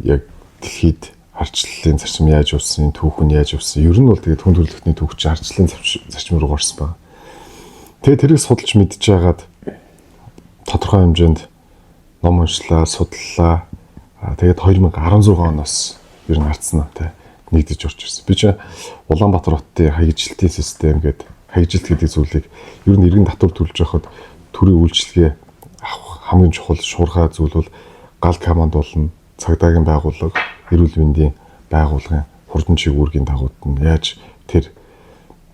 Яг дэлхийд арчлалын зарчим яаж үүссэн, түүхэн яаж үүссэн. Ер нь бол тэгээд хүн төрөлхтний түүх чинь арчлалын зарчим руу орсон байна. Тэгээд тэрийг судалж мэдж байгаад тодорхой хэмжээнд ном уншлаа, судлаа. Тэгээд 2016 оноос ер нь Арчсан намтай нэгдэж орж ирсэн. Би чинь Улаанбаатар хотын хаягжилтын систем гэдэг хаягжилт гэдэг зүйлийг ер нь иргэн татвар төлж байхад төрийн үйлчилгээ авах хамгийн чухал шуурхай зүйл бол гал команд болно, цагдаагийн байгууллага, эрүүл мэндийн байгууллагын хурдан чигүүргийн дагууд нь яаж тэр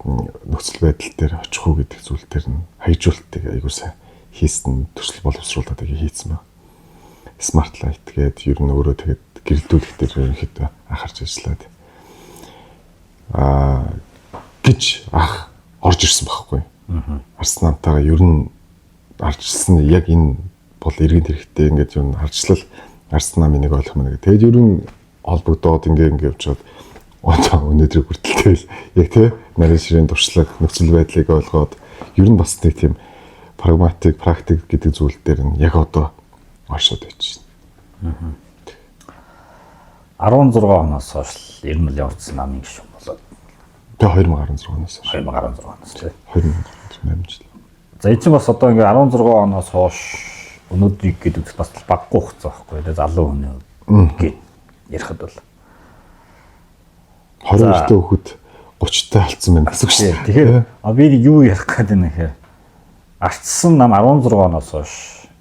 нөхцөл байдал дээр очих уу гэдэг зүйл төр нь хаягжуултыг айгуу сайн хийсэн төсөл боловсруулалтад хийсэн байна. Smart light гэдэг ер нь өөрөө тэгээд гэрэлтүүлэх дээр ерөнхийдөө анхаарч ажиллаад гэж орж ирсэн байхгүй. Арчсан намтайгаа ер нь арчилсан яг энэ бол иргэн хэрэгтэй ингээд ер нь арчлал Арчсан намын нэг ойлгох мэнэ. Тэгээд ер нь холбогдоод ингээд явж чад одоо өнөөдрийг хүртэл яг тий нарийн ширээний туршлага нөхцөл байдлыг ойлгоод ер нь бас нэг тийм прагматик практик гэдэг зүйл дээр нь яг одоо оршоод байж байна. 16 оноос хойш ер нь л явагдсан намын гишүүн болоод. Тэгээ 2016 оноос. 2016 оноос тий. 2018 жил. За энэ чинь бас одоо ингээ 16 оноос хойш өнөөдрийг гэдэг бас баггүй хугацаа байхгүй. Тэгээ залуу хүний гээд ярихад бол 22-т хүүхэд 30-тай алдсан байна гэсэн үг шүү дээ. Тэгэхээр би юу ярих гээд байна гэхээр Арчсан нам 16 оноос хойш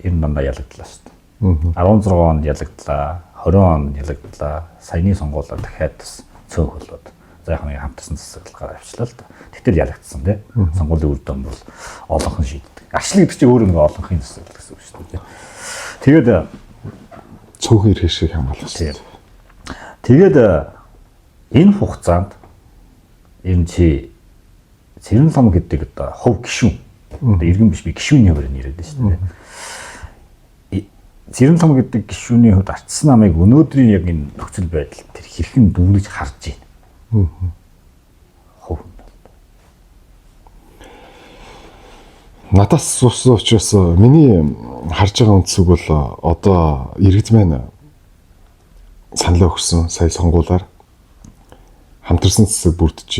ер нь дандаа ялагдлаа шүү дээ. 16 онд ялагдлаа, 20 онд ялагдлаа, саяны сонгуулиар дахиад бас цөөх болоод за яг нэг хамтарсан засаглалгаар авчлаа л да. Тэгтэр ялагдсан тий. Сонгуулийн үр дүн бол олонхон шийддэг. Арчлал гэдэг чинь өөрөө нэг олонхын засаглал гэсэн үг шүү дээ. Тэгээд цөөхөн ирэх шиг хамгаалах шүү дээ. Тэгээд энэ хугацаанд ер нь чи Цэрэн лам гэдэг одоо хов гишүүн. Одоо иргэн биш би гишүүний хувьд нэрэд байна шүү дээ. Цэрэн лам гэдэг гишүүний хувьд Арчсан намыг өнөөдрийн яг энэ нөхцөл байдал тэр хэрхэн дүгнэж харж байна. Хов. Надаас асуусан учраас миний харж байгаа үндсэг бол одоо иргэд маань саналаа өгсөн сая сонгуулиар хамтарсан цэцэг бүрдэж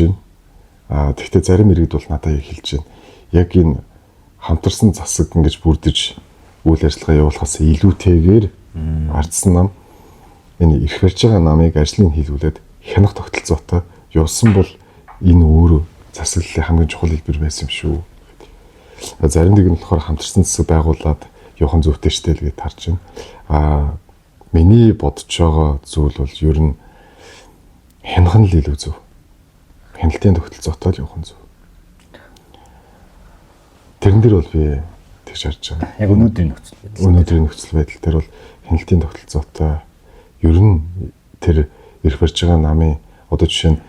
байна. Тэгэхдээ зарим иргэд бол надад яг хэлж байна. Яг энэ хамтарсан засаг ингэж бүрдэж үйл ажиллагаа явуулахаас илүүтэйгээр Арчсан нам энэ ирэх барьж байгаа намыг ажлын хийлгүүлээд хянах тогтолцоотой явсан бол энэ өөрөө засаглалын хамгийн чухал хэлбэр байсан юм шүү. Зарим нэг нь болохоор хамтарсан засаг байгуулад явах зүйтэй штэ л гэж харж байна. Миний бодож байгаа зүйл бол ер нь хянах нь л илүү зөв. Хяналтын тогтолцоотой л явах нь зөв. Тэрэн дээр бол би тэгж харж байгаа. Яг өнөөдрийн нөхцөл байдал дээр бол хяналтын тогтолцоотой ер нь тэр ирэх барьж байгаа намын одоо жишээ нь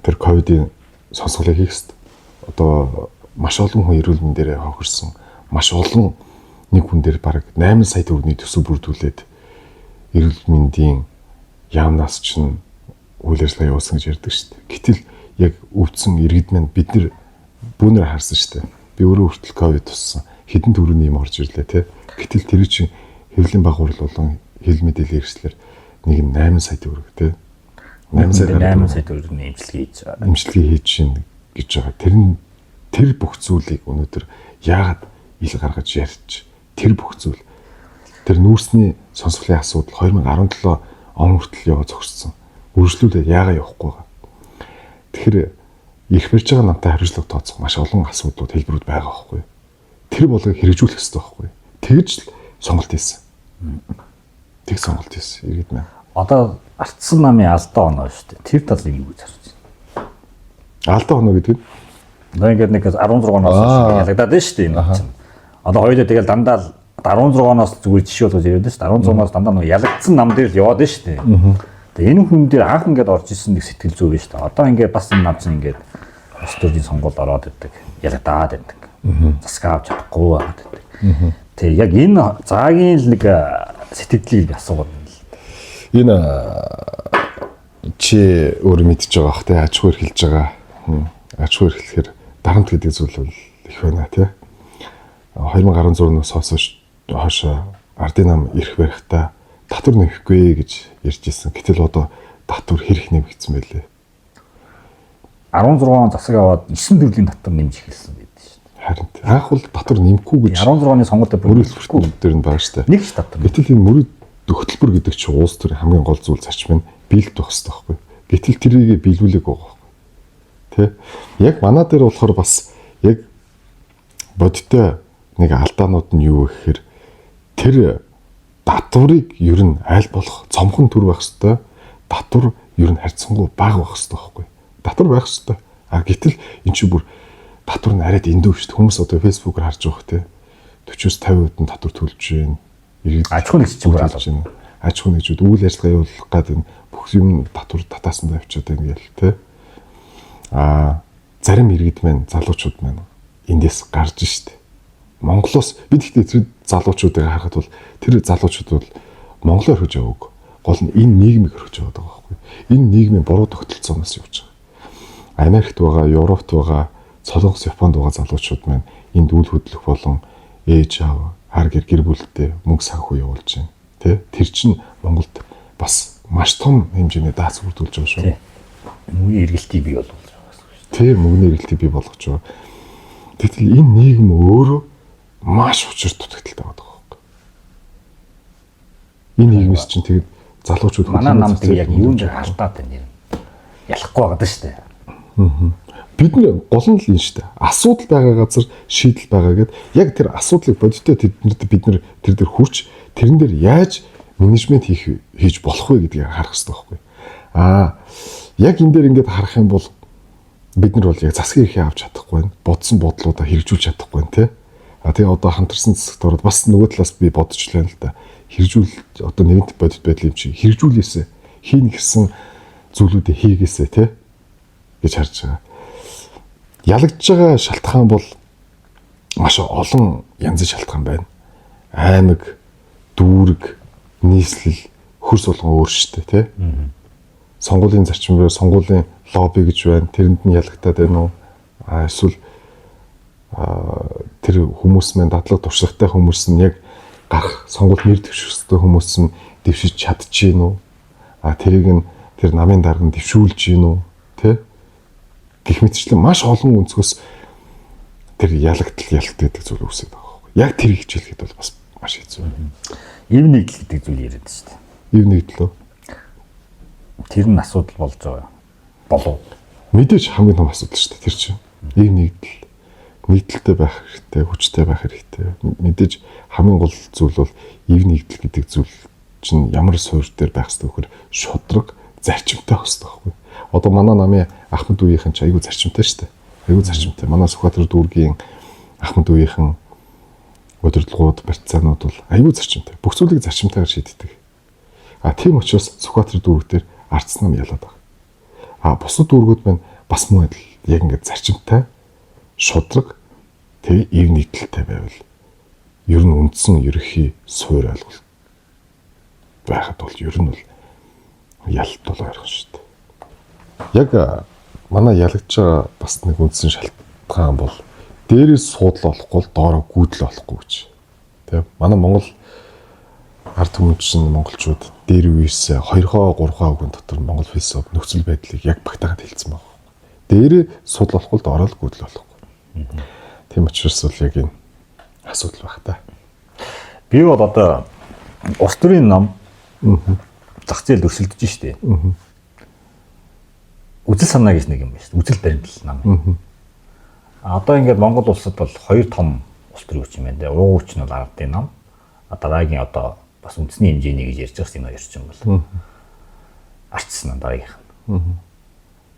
тэр ковидын сонсголыг хийх хэвээр одоо маш олон хүн эрүүл мэндээр хохирсон. Маш олон нэг хүн дээр бараг 8 сая төгрөгийн төсөв бүрдүүлээд эрүүл мэндийн яамнаас чинь үйл ажиллагаа явуулсан гэж ярьдаг шүү дээ. Гэтэл яг өвдсөн иргэд маань бид нар бүүнээр харсан шүү дээ. Би өөрөө хүртэл ковид туссан. Хэдэн төгрөгийн юм орж ирлээ те. Гэтэл тэр чинь хэвлэлийн баг хурал болон хэл мэдээллийн хэрэгслэр нэг 8 сая төгрөг те. 8 сая төгрөгийн имчилгээ хийж шин гэж байгаа. Тэр бүх зүйлийг өнөөдөр яагаад ил гаргаж ярьж Тэр бүх зүйл. Тэр нүүрсний сонсголын асуудал 2017 он хүртэл яваа зогссон. Үргэлжлүүлээд яагаад явахгүй байгаа. Тэгэхээр их барьж байгаа намтай хариуцлага тооцох маш олон асуудлууд хэлбэрүүд байгаа байхгүй. Тэр болгыг хэрэгжүүлэх хэрэгтэй байхгүй. Тэгж л сонголт хийсэн. Тэг сонголт хийсэн. Иргэд маань. Одоо ардсан намын алдаа оноо шүү дээ. Тэр талыг юу гэж харж байна? Алдаа оноо гэдэг нь одоо ингээд нэг 16-оос ялагдаад байна шүү дээ энэ чинь. Одоо хоёулаа тэгэл дандаа 16-оос зүгээр жишээ болгож ирээд шүү дээ. 16-оос дандаа нэг ялагдсан нам дээр л яваад байна шүү дээ. Тэгээ энэ хүн дээр анх ингээд орж исэн нэг сэтгэл зүй байна шүү дээ. Одоо ингээд бас энэ нам чинь ингээд студийн сонгуульд ороод идэг. Ялагдаад байдаг. Засгаа авч чадахгүй байгаад байдаг. Тэгээ яг энэ заагийн л нэг сэтгэлийг асуугаад байна л. Энэ чи өөрөө мэдчихэж байгаа бах те аж ахуй эрхэлж байгаа. Аж ахуй эрхлэхээр дарамт гэдэг зүйл бол их байна тий. 2016-наас хойш ардын нам ирэх барихтаа татвар нэмэхгүй гэж ярьж ирсэн. Гэтэл одоо татвар хэрэг нэмэгдсэн байлээ. 16 засаг аваад 9 төрлийн татвар нэмж эхэлсэн гэдэг шүү дээ. Харин анх бол татвар нэмэхгүй гэж 16-оны сонгуульд бүрэлдэхүүн дээр нь байгаа шүү дээ. Нэг ч татвар. Гэтэл энэ мөрөд хөтөлбөр гэдэг чинь улс төрийн хамгийн гол зүйл зарчим нь биелдэх хэрэгтэй байхгүй. Гэтэл тэрийг биелүүлэх байгаа. Тэ? Яг манай дээр болохоор бас яг бодиттой нэг алдаанууд нь юу гэхээр тэр татварыг ер нь аль болох цомхон төр байх хэвээр татвар ер нь харьцангуй бага байх хэвээр байхгүй. Татвар байх хэвээр. Гэтэл эн чинь бүр татвар нь арайд эндүү шүү дээ. Хүмүүс одоо фэйсбүүкээр харж байгаа те 40-50% нь татвар төлж байна. Аж ахуй нэгж чинь бүр алж байна. Аж ахуй нэгжүүд үйл ажиллагаа явуулах гэдэг нь бүх юм татвар татаасан тавьчихад байна гээл те. Зарим иргэд маань залуучууд маань эндээс гарч штэ. Монголоос бид ихтэй тэр залуучуудыг харахад бол тэр залуучууд бол Монголоор хөрж яваг. Гол нь энэ нийгмийг хөрж яваад байгаа байхгүй. Энэ нийгмийн буруу тогтолцооноос явж байгаа. Америкт байгаа, Европт байгаа, Солонгос, Японд байгаа залуучууд маань энд үйл хөдлөх болон ээж аав, хар гэр бүлтэй мөнгө санхүү явуулж байна. Тэр чинь Монголд бас маш том хэмжээний дац бүрдүүлж байгаа шүү. Мөнгөний эргэлтийг бий болгож байгаа гэсэн үг шүү. Тийм мөнгөний эргэлтийг бий болгож байгаа. Тэгтэл энэ нийгэм өөрөө маш учир дутагдaltaй байдаг байхгүй. Энэ нийгэмс чинь тэгээд залуучууд манай намд яг юунд алдаад байна юм. Ялахгүй байгаа шүү дээ. Бид нэг гол нь л энэ шүү дээ. Асуудал байгаа газар шийдэл байгаа гэд яг тэр асуудлыг бодиттой бид нар тэр дээр хурч тэрэн дээр яаж менежмент хийж болох вэ гэдгийг харах хэрэгтэй байхгүй. Яг энэ дээр ингээд харах юм бол бид нар бол яг засгийн эрхээ авч чадахгүй байна. Бодсон бодлуудаа хэрэгжүүлж чадахгүй байна тий. Тэгээ одоо хамтарсан засагт ороод бас нөгөө талаас би бодож лээ л да. Хэрэгжүүл одоо нэгэнт бодит байдал юм чи хэрэгжүүлээсэ хийн гэсэн зүйлүүдээ хийгээсэ тий гэж харж байгаа. Ялагдж байгаа шалтгаан бол маш олон янзын шалтгаан байна. Аймаг, дүүрэг, нийслэл, хөрс болгон өөр штэ тий. Сонгуулийн зарчим буюу сонгуулийн лобби гэж байна. Тэрэнд нь ялагдаад байна уу? Эсвэл тэр хүмүүс маань дадлаг туршлагатай хүмүүс нь яг гарах сонгуульд нэр дэвшүүлсэн хүмүүс нь дэвшиж чадчихээн үү? Тэрийг нь тэр намын дарга нь дэвшүүлж гин үү? Тэ? Гэх мэтчлэн маш олон өнцгөөс тэр ялагдал гэдэг зүйл үүсэж байгаа байхгүй. Яг тэр хичээлгээд бол бас маш хэцүү. Ив нэгдэл гэдэг зүйл яриад шүү дээ. Ив нэгдэл үү? Тэр нь асуудал болж байгаа. Болов. Мэдээж хамгийн том асуудал шүү дээ тэр чинь. Ив нэгдэл нийтлэлтэй байх хэрэгтэй, хүчтэй байх хэрэгтэй. Мэдээж хамгийн гол зүйл бол ив нэгдэл гэдэг зүйл чинь ямар суурь дээр байх хэрэгтэй вөхөр шудраг зарчимтай байх хэрэгтэй байхгүй. Одоо манай намын Ахмад үеийнхэн ч айгүй зарчимтай шүү дээ. Айгүй зарчимтай. Манай Сүхбаатар дүүргийн Ахмад үеийнхэн удирдлагууд, барьцаанууд бол айгүй зарчимтай. Бүх зүйлийг зарчимтайгаар шийддэг. Тийм учраас Сүхбаатар дүүрэг дээр ардс нам ялаад байгаа. Бусад дүүргүүд маань бас мөн адил яг ингээд зарчимтай, шудраг, тэг ив нэгдэлтэй байвал ер нь үндсэн ерөнхий суурь ойлголт байхад бол ер нь бол ялт бол ойрхон шүү дээ. Яг манай ялагдж байгаа бас нэг үндсэн шалтгаан бол дээрээс суудлаа болохгүй доороо гүйдлээ болохгүй гэж. Тэг манай Монгол ард түмчин монголчууд дээр үеэс 2-3 өдрийн дотор Монгол философи нөхцөл байдлыг яг багтаахад хэлсэн байна. Дээрээ суудлаа болохгүй доороо гүйдлээ болохгүй. Тийм учраас бол яг энэ асуудал байх та. Би бол одоо улс төрийн ном зах зээл өрсөлдөж штэ. Үзэл санаа гэж нэг юм байна шүү дээ. Үзэл баримтлал нам. Одоо ингээд Монгол улсад бол хоёр том улс төрийн хүч юм байна. Уугууч нь бол ардын нам. Дараагийн одоо бас үндэсний хэмжээний гэж ярьж байгаа юм ярьчих юм бол. Арчсан дараагийнх нь.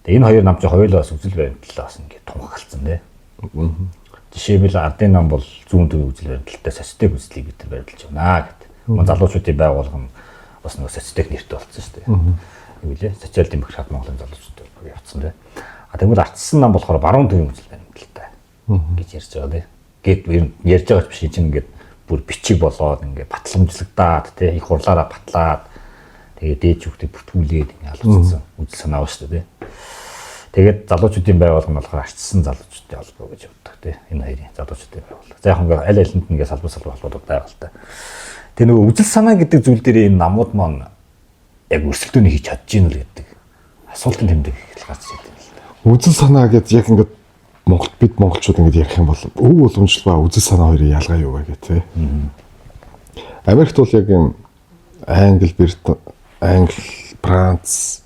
Тэгээ энэ хоёр нам чинь хоёулаа бас үзэл баримтлалаа бас ингээд тунхагласан тий. Жишээлбэл ардын нам бол зүүн төвийн үзэл баримтлалтай социотек үзлийг бид нар баримтлаж байна гэдэг. Мөн залуучуудын байгууллага нь бас нэг социотек нэртэй болсон шүү дээ. Юу лээ? Социал демократ Монголын залуучууд явцсан тий. Тэгвэл арчсан нам болохоор баруун төвийн үзэл баримтлалтай гэж ярьж байгаа тий. Гэт ярьж байгаа биш чинь ингээд бүр бичиг болоод ингээд батламжлагдаад тий их хурлаараа батлаад тэгээ дээж хүүхдээ бүртгүүлээд ингээд алгацсан үзэл санаа ба шүү дээ тий. Тэгээд залуучуудын байгууллага нь болохоор арчсан залуучуудын холбоо гэж явдаг тий. Энэ хоёрын залуучуудын байгууллага. За яг ингээд аль алинд нь ингээд салбар холбоодод байгаа л та. Тэгээ нөгөө үзэл санаа гэдэг зүйл дээр энэ намууд маань яг өрсөлдөөний хийж чадж гин л гэдэг асуултын тэмдэг гарч ирээд байна л да. Үзэл санаа гэдэг яг ингээд бид монголчууд ингээд ярих юм бол өв уламжлал ба үзэл санаа хоёрын ялгаа юу вэ гэх тээ. Америкт бол яг юм Англи, Франц,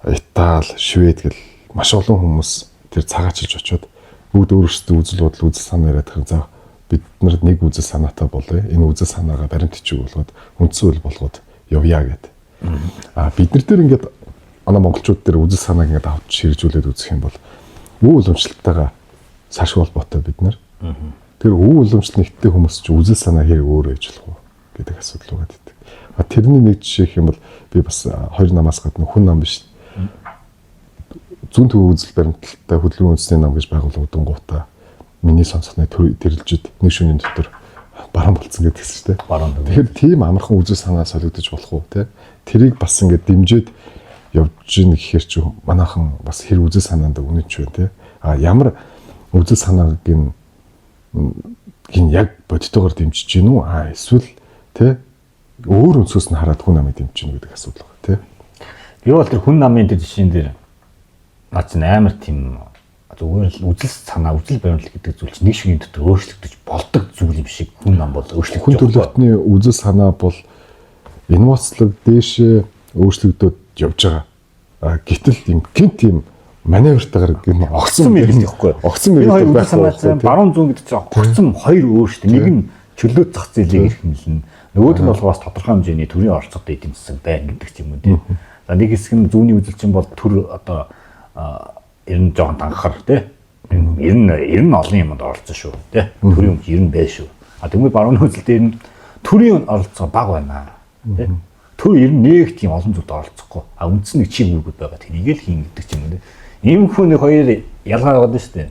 Итали, Швед гэл маш олон хүмүүс тэр цагаачилж очиод бүгд өөрсдөө үзэл бодол үзэл санаа яриад байгаа. За бид нарт нэг үзэл санаатай болъё. Энэ үзэл санаагаа баримтчиг болгоод үндсэн үйл болгоод явъя гэдэг. Бид нар дээр ингээд манай монголчууд дээр үзэл санааг ингээд авч ширжүүлээд үзэх юм бол өв уламжлалтайгаа сарш холбоотой бид нар. Тэр өв уламжлалт нэгттэй хүмүүс чинь үзэл санаа хэрэг өөр ээж болох уу гэдэг асуудал байгаа гэдэг. Тэрний нэг жишээ юм бол би бас хоёр намаас гадна хүн нам биш. Зүүн төвийн үзэл баримтлалтай хөдөлгөөний үндэсний нам гэж байгуулагдсан гутаа миний сонсохны төрөлжид нэг шөнийн дотор баруун болцсон гэдэгс шүү дээ. Тэгэхээр тийм амархан үзэл санаа солигдож болох уу те? Тэрийг бас ингээд дэмжиж явж ийн гэхээр чи манайхан бас хэр үзэл санаанд үнэнч вэ те? Ямар үзэл санааг гин яг бодитойгоор дэмжиж гин үү? Эсвэл те өөр өнцгөөс нь хараад хүн намыг дэмжиж гин гэдэг асуудал байна те? Би бол тэр хүн намын тэр жишээн дээр наач амар тийм зүгээр л үзэл санаа, үзэл баримтлал гэдэг зүйл чинь нэг шигийн дотор өөрчлөгдөж болдог зүйл юм шиг хүн нам бол өөрчлөгдөж хүн төрөлхтний үзэл санаа бол инновацлог дээшээ өөрчлөгдөд явж байгаа. Гэтэл юм гинт юм маневртайгаар гин огцсон мэрэгтэй байхгүй. Огцсон мэрэгтэй байх байна. Баруун зүүн гэдэг чинь огцсон хоёр өөр шүү дээ. Нэг нь чөлөөт зах зээлийг эрхэмлэн, нөгөөх нь бол бас тодорхой хэмжээний төрийн орцгод эдийн засаг байна гэдэг ч юм уу тийм. За нэг хэсэг нь зүүнний үзэлчин бол төр одоо ер нь жоохон данхаар тий. Ер нь олон юмд оролцсон шүү тий. Төрийн өмч ер нь байл шүү. Тэгмээ барууны үзэл дээр нь төрийн оролцоо бага байна тий. Төр ер нь нэг тийм олон зүйлд оролцохгүй. Үндсэн нэг чиг үүргүүд байгаа. Тэнийг л хийн гэдэг ч юм уу тий. Ийм хүн хоёр ялгаа байгаа шүү дээ.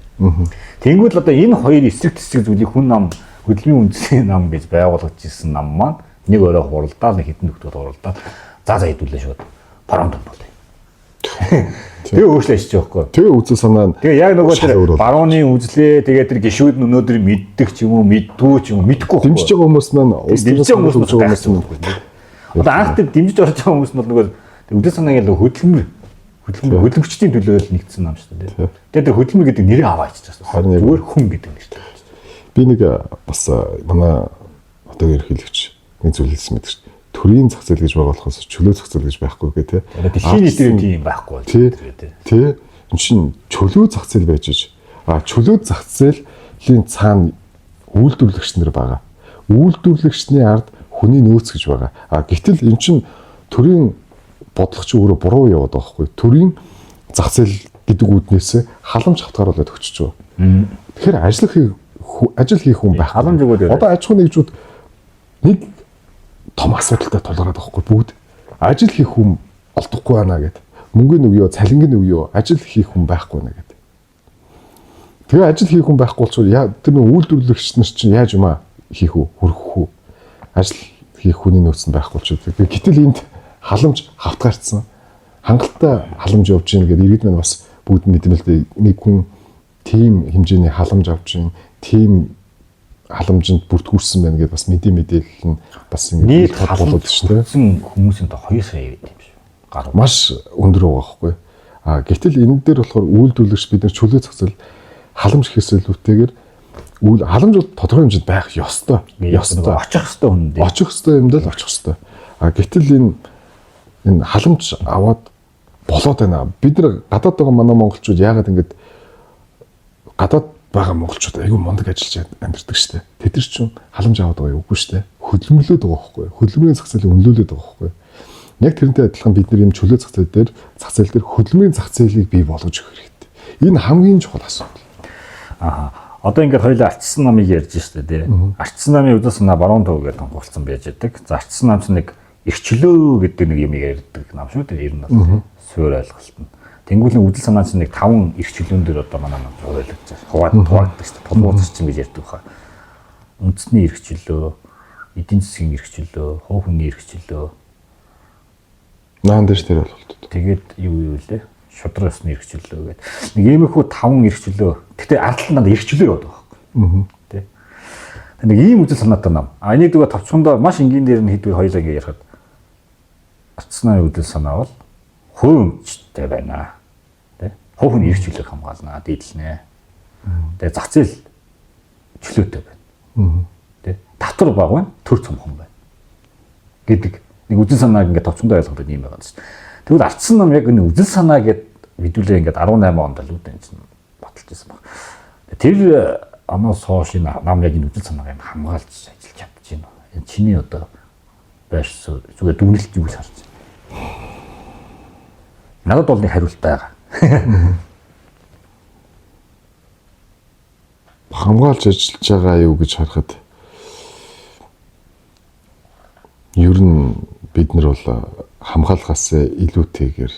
Тэнгүүд л одоо энэ хоёр эсрэг тэсрэг зүйлийг хүн нам хөдөлмөрийн үндэсний нам гэж байгуулагдж ирсэн нам маань нэг өрөө хуралдаа нэг хэдэн нөхдөд хуралдаа за хэдүүлээ шууд баруун том болъё. Тэгээ өөрчлөж байгаа байхгүй. Тэгээ үзэл санаа. Тэгээ яг нөгөө тэр барууны үзлээ тэгээ тэр гişүүд нь өнөөдөр мэддэг ч юм уу мэддгүй ч юм уу мэдэхгүй байхгүй. Дэмжиж байгаа хүмүүс маань улс төрийн хүмүүс маань. Одоо анх тэр дэмжиж орж байгаа хүмүүс нь бол нөгөө үзэл санааг л хөдөлмөрчдийн төлөө нэгдсэн нам шүү дээ. Тэгээ тэр хөдөлмөр гэдэг нэрээ аваа иччихсэн. Зүгээр хүн гэдэг нэртэй. Би нэг бас манай одоо ерхийлэгч нэг зүйл хэлсэн мэт шүү. Төрийн зах зээл гэж байгуулахаас чөлөө зах зээл гэж байхгүй гэ тэ. Дэлхийн нийтээр тийм байхгүй тий. Энэ чинь чөлөө зах зээл байж иж. Чөлөө зах зээлийн цаана үйлдвэрлэгч нар байгаа. Үйлдвэрлэгчний ард хүний нөөц гэж байгаа. Гэтэл эн чинь төрийн бодлогч өөрөө буруу яваад байгаа хгүй. Төрийн зах зээл гэдэг үүднээс халамж хавтгааруулаад өгчөж байгаа. Тэгэхээр ажил хийх хүн байх. Халамж өгөөд. Одоо аж ахуйн нэгжүүд нэг том асуудалтай тулгараад байгаа хгүй бүгд ажил хийх хүн олдохгүй байна гэд. Мөнгөний өгөө, цалингийн өгөө, ажил хийх хүн байхгүй байна гэд. Тэгээ ажил хийх хүн байхгүй болчоор тэр нэг үйлдвэрлэгч нар чинь яаж юм хийх үү, хөрөх үү? Ажил хийх хүний нөөц нь байхгүй болчоор. Гэтэл энд халамж хавтгаарцсан. Хангалттай халамж явж гин гэдэг иргэд маань бас бүгд мэднэ л дээ. Нэг хүн тийм хэмжээний халамж авч гин, тийм халамжинд бүртгүүлсэн байна гэдээ бас мэдээлэл нь бас ингээд болоод шүү дээ. Хүмүүсийн та 2 сая яваад юм шүү. Гаруй. Маш өндөр байгаа байхгүй. Гэтэл энэ дээр болохоор үйлдвэрлэгч бид нар чөлөө зах зээл халамж хийсэлүүтэйгээр халамж бол тодорхой хэмжээнд байх ёстой. Ёстой. Очих хэвээр хүн дээ. Очих хэвээр юмд л очих хэвээр. А гэтэл энэ халамж аваад болоод байна. Бид нар гадаад байгаа манай монголчууд яагаад ингэж гадаад байгаа монголчууд айгүй мундаг ажиллаж амьдэрдэг штэ. Тэд нар ч халамж аваад байгаа юугүй штэ. Хөдөлмөрлөөд байгаа байхгүй. Хөдөлмөрийн зах зээлийг өнлүүлээд байгаа байхгүй. Яг тэрнтэй адилхан бид нар юм чөлөө зах зээл дээр хөдөлмөрийн зах зээлийг бий болгож өгөх хэрэгтэй. Энэ хамгийн чухал асуудал. Одоо ингээд хоёулаа ардчсан намыг ярьж штэ тий. Ардчсан намын үдэл санаа баруун төв гэдэг томхолцсон байж байдаг. За ардчсан намс нэг эрхчлөө гэдэг нэг юм ярьдаг нам шүү дээ. Ер нь бол суур ойлголт нь. Тэнгүүлийн үдэл санаа чинь нэг 5 эрхчлөөн дээр одоо манай нам хуваалгаж хуваагддаг штэ. Толгуур чинь гэж ярьдаг хаа. Үндэсний эрхчлөө, эдийн засгийн эрхчлөө, хувь хүний эрхчлөө. Наан дээр тэр ойлголт. Тэгээд юу вэ? Шудраг ёсны эрхчлөө гэдэг. Нэг иймэрхүү 5 эрхчлөө. Гэтэ ардлан эрхчлөө яваад байгаа байхгүй. Тэ. Нэг ийм үдэл санаатай нам. Энийг дгээ товчхондоо маш энгийн дээр нь хэдвэр хоёлаа ингэ ярихад ардчсны үдэл санаа бол хувьчтэй байна. Тэ. Хувь хүний эрхчлөөг хамгаална, дийлнэ. Тэгээ зах зээл чөлөөтэй байна. Тэ. Татвар баг байна, төр цомхон байна. Гэдэг нэг үдэл санааг ингэ товчхондоо ойлгоход ийм байгаа юм. Тэгвэл ардчсан нам яг энэ үдэл санаа гэдэг мэдүүлээ ингээд 18 онд л үүдэн чинь баталж байсан баг. Тэр аноос хойш нам яг энэ үдэл санааг юм хамгаалж ажиллаж чадчихэв. Энэ чиний одоо байш зүгээр дүгнэлт юу гэж харж байна. Надад бол нэг хариулт байгаа. Хамгаалж ажиллаж байгаа юу гэж харахад ер нь бид нар бол хамгаалахаас илүүтэйгээр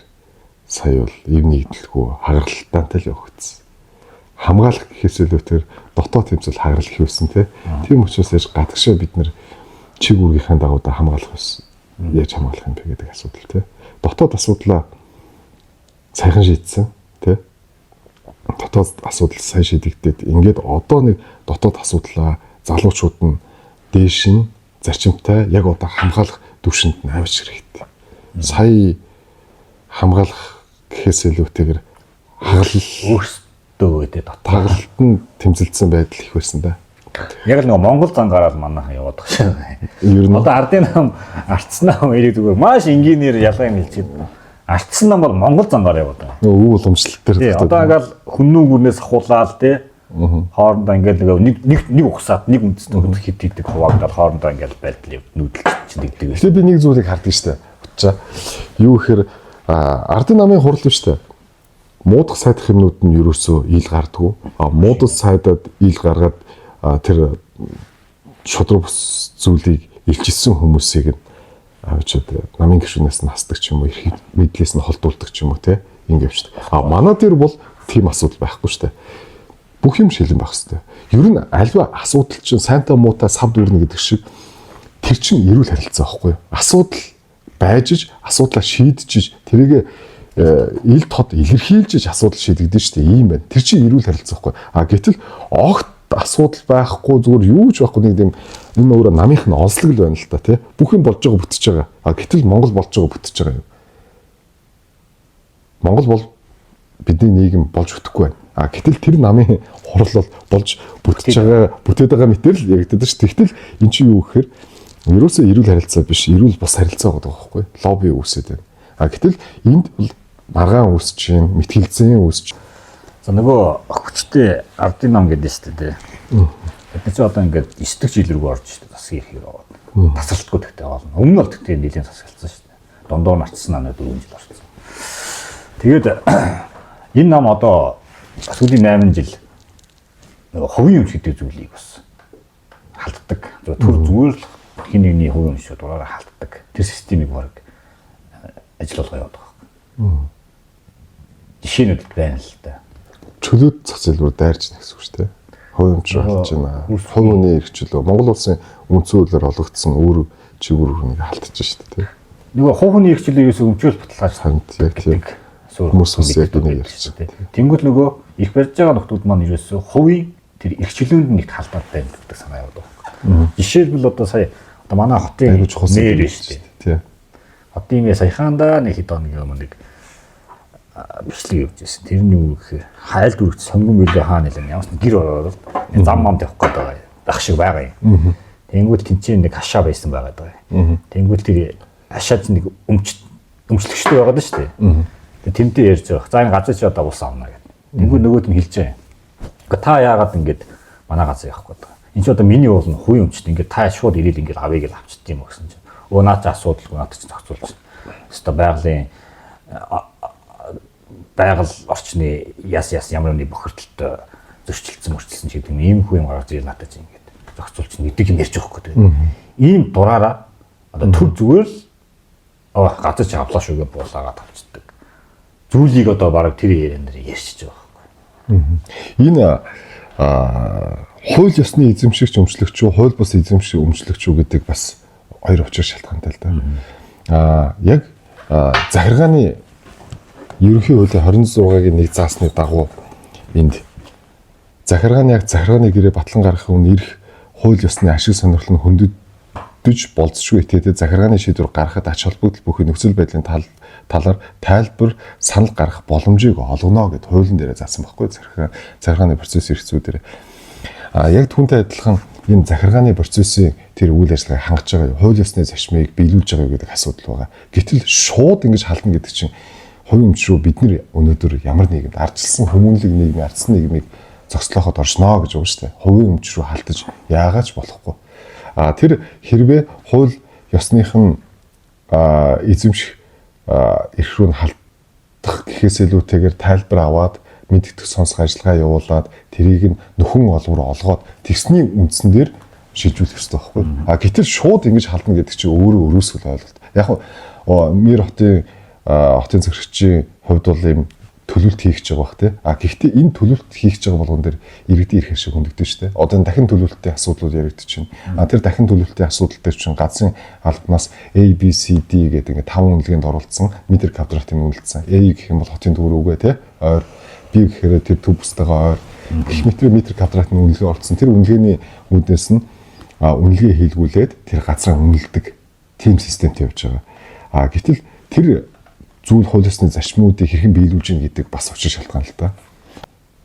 сая бол ив нэгдэлгүй хагаралтайтай л явагдсан. Хамгаалах гэхээс илүүтэйгээр дотоод тэмцэл хагарал хийвсэн тийм учраас яаж гадагшаа бид нар чиг үүргийнхээ дагуу хамгаалах байсан. Яаж хамгаалах юм бэ гэдэг асуудал Дотоод асуудлаа сайхан шийдсэн Дотоод асуудал сайн шийдэгдээд ингээд одоо нэг дотоод асуудлаа залуучууд нь дээш нь зарчимтай яг одоо хамгаалах түвшинд нь авч хэрэгтэй. Сая хамгаалах гэхээс илүүтэйгээр хагалал өөрсдөө гэдэг тагалалт нь тэмцэлдсэн байдал их байсан да. Яг л нэг Монгол зангараад манайхан яваад байгаа шээ. Ер нь одоо ардын нам ардсан нам хоёрыг зүгээр маш энгийнээр ялгааг нь хэлчихээд ардсан нам бол Монгол зангаар яваад байгаа. Өв уламжлалт дээр одоо ингээл хүннүү гүрнээс хулаал хоорондоо ингээл нэг ухсаад нэг үндэстэн хит хитдэг хуваагдаад хоорондоо ингээл байдал нүүдэлч нэгдэг. Тэгэхээр би нэг зүйлийг харддаг штэ. Утчаа юу гэхээр ардын намын хурал биш штэ. Муудах сайдах юмнууд нь ерөөсөө ил гардггүй. Муудад сайдаад ил гаргаад тэр шудраг бус зүйлийг илчилсэн хүмүүсийг нь авчид намын гишүүнээс нь хасдаг ч юм уу, эрхийг мэдлээс нь холдуулдаг ч юм уу ингэ явчихдаг. Манай дээр бол тийм асуудал байхгүй штэ. Бүх юм шилэн байх хэвээр. Ер нь альва асуудал чинь сайнтай муутай савд үрнэ гэдэг шиг тэр чинь эрүүл харилцаа байхгүй юу? Асуудал байж асуудлаа шийдэж тэрийг ил тод илэрхийлж асуудал шийдэгдэн штэ ийм байна. Тэр чинь эрүүл харилцаа байхгүй. Гэтэл огт асуудал байхгүй зүгээр юу ч байхгүй нэг юм энэ өөрөө намынх нь онцлог л байна л та тий. Бүх юм болж байгаа бүтэж байгаа. Гэтэл Монгол болж байгаа бүтэж байгаа юм. Монгол бол бидний нийгэм болж өгөхгүй байна. Гэтэл тэр намын хурал бол болж бүтэж байгаа бүтээд байгаа мэтэр л яригддаг ш. Тэгтэл эн чинь юу гэхээр ерөөсөө эрүүл харилцаа биш, эрүүл бус харилцаа гэдэг байхгүй. Лобби үүсээд байна. Гэтэл энд бол маргаан үүсэж чинь, мэтгэлзэн үүсэж. За нөгөө өгчтэй ардын нам гэдэг шүү дээ. Бид ч одоо ингээд 9 жил рүү орж шүү дээ. Засгийн хэрэг аваад. Тасралтгүй тэгтэй болно. Өмнө бол тэгтэй нэлийн тасгалцсан шүү дээ. Дондоо нарчсан аа 4 жил орсон. Тэгээд энэ нам одоо сүүлийн 8 жил нөгөө хувийн өмч гэдэг зүйлийг бас халддаг. Зүгээр л хин нэгний хувийн өмч дураараа халддаг. Тэр системийг баг ажиллуулгаа яваад байгаа. Жишээнүүд байна л да. Чөлөөт зах зээл рүү дайрч нэ гэсэн үг шүү дээ. Хувь өмч халж байна. Хувь хүний эрхчлөө Монгол улсын үндсэн хуулиар олгогдсон өөр чиглэл рүүнийг алдчихж шүү дээ. Нөгөө хувь хүний эрхчлөө юусе өмчөөл баталгааж санд яг тийм хүмүүс яг нэг ярьж байна. Тэнгүүт нөгөө их барьж байгаа нөхдүүд маань ерөөсөө хувийн тэр эрхчлөөнд нэг талбайд байна гэдэг санаа яваад байна. Жишээлбэл одоо сая одоо манай хотын нэр шүү дээ. Тийм. Хотын нэр саяхаандаа нэг хэд хоног юм нэг бичлэг явуулж байсан. Тэрний юу гэхээр хайл дүрэгт сонгон мөлөө хаана нэлээ ямарс гэр ороод зам мамд явах гээд байгаа байх шиг байгаа юм. Тэнгүүд тэнцээ нэг хашаа байсан байгаа даа. Тэнгүүд тэр хашаад нэг өмчлөгчтэй байгаад нь шүү дээ. Тэмдээ ярьж байгаа. За энэ газар чи одоо ус авна гэдэг. Тэнгүүд нөгөөд нь хэлж байгаа. Гэхдээ та яагаад ингэж манай газар явах гээд байгаа. Энд чи одоо миний уул нь хувийн өмчт ингээд та шууд ирээд ингээд авъя гэж авчт юм гэсэн чинь. Өө наад чи асуудалгүй наад чи зохицуулж. Өстой байгаль орчны яс ямар нэг бохирдолтой зөрчилдсөн мөрчилсөн ч гэдэг юм ийм хүн гаргаж ирэл надад чи ингээд зохицуулж нэгдэг юм ярьж байгаа хөөх. Ийм дураараа одоо төр зүгээр л газар чи авлаа шүү гэж буулаагаад авчдаг. Зүйлийг одоо бараг тэр яриан дээр ярьчихж байгаа хөөх. Энэ хууль ёсны эзэмшигч өмчлөгч үү, хууль бус эзэмшигч өмчлөгч үү гэдэг бас хоёр учир шалтгаантай л да. Яг захиргааны ерөнхий хуулийн 26-гийн 1 заасны дагуу энд захиргааны гэрээ батлан гаргахын өмнө ирэх хууль ёсны ашиг сонирхол нь хөндөж болзошгүй этгээдэд захиргааны шийдвэр гаргахад ач холбогдол бүхий нөхцөл байдлын талаар тайлбар санал гаргах боломжийг олгоно гэд хуулийн дээр заасан байхгүй захиргааны процесс эрхцүүдээр. Яг түүнтэй адилхан энэ захиргааны процессын тэр үйл ажиллагааг хангаж байгаа хууль ёсны зарчмыг биелүүлж байгаа гэдэг асуудал байгаа. Гэтэл шууд ингэж халдна гэдэг чинь хувийн өмч рүү бид нар өнөөдөр ямар нэгэн ардчилсан хүмүүнлэг нийгмийн ардсан нийгмийг зогслоход оршно гэж байгаа шүү дээ. Хувийн өмч рүү халтаж яагаад ч болохгүй. Тэр хэрвээ хууль ёсныхан эзэмших эрх рүү халтах гэхээс илүүтэйгээр тайлбар аваад мэдгэдэх сонсох ажиллагаа явуулаад тэрийг нь нөхөн олбор олгоод тэгсний үндсэн дээр шилжүүлэх хэрэгтэй байхгүй. Гэтэл шууд ингэж халдна гэдэг чинь өөрөө өрөөсгөл ойлголт. Яг мэр хотын захирагчийн хувьд бол ийм төлөвлөлт хийх гэж байгаа бах тий. Гэхдээ энэ төлөвлөлт хийх гэж байгаа болгон дээр иргэдийн эрх ашиг хөндөгдөж штэ. Одоо энэ дахин төлөвлөлтийн асуудлууд яригдчихэв чинь. Тэр дахин төлөвлөлтийн асуудал дээр чинь газрын албанаас A B C D гэдэг ингээ 5 үнэлгээнд оруулсан метр квадратын үнэлсэн. A гэх юм бол хотын төвөр үгээ тий. Ойр B гэхээр тэр төв бүстэйгээ ойр метр квадратын үнэлгээ оруулсан. Тэр үнэлгээний үүднээс нь үнэлгээ хийлгүүлээд тэр газраа үнэлдэг тим системтэй явж байгаа. Гэтэл тэр зүйл хууль ёсны зарчмуудыг хэрхэн биелүүлж ийн гэдэг бас учир шалтгаан л да.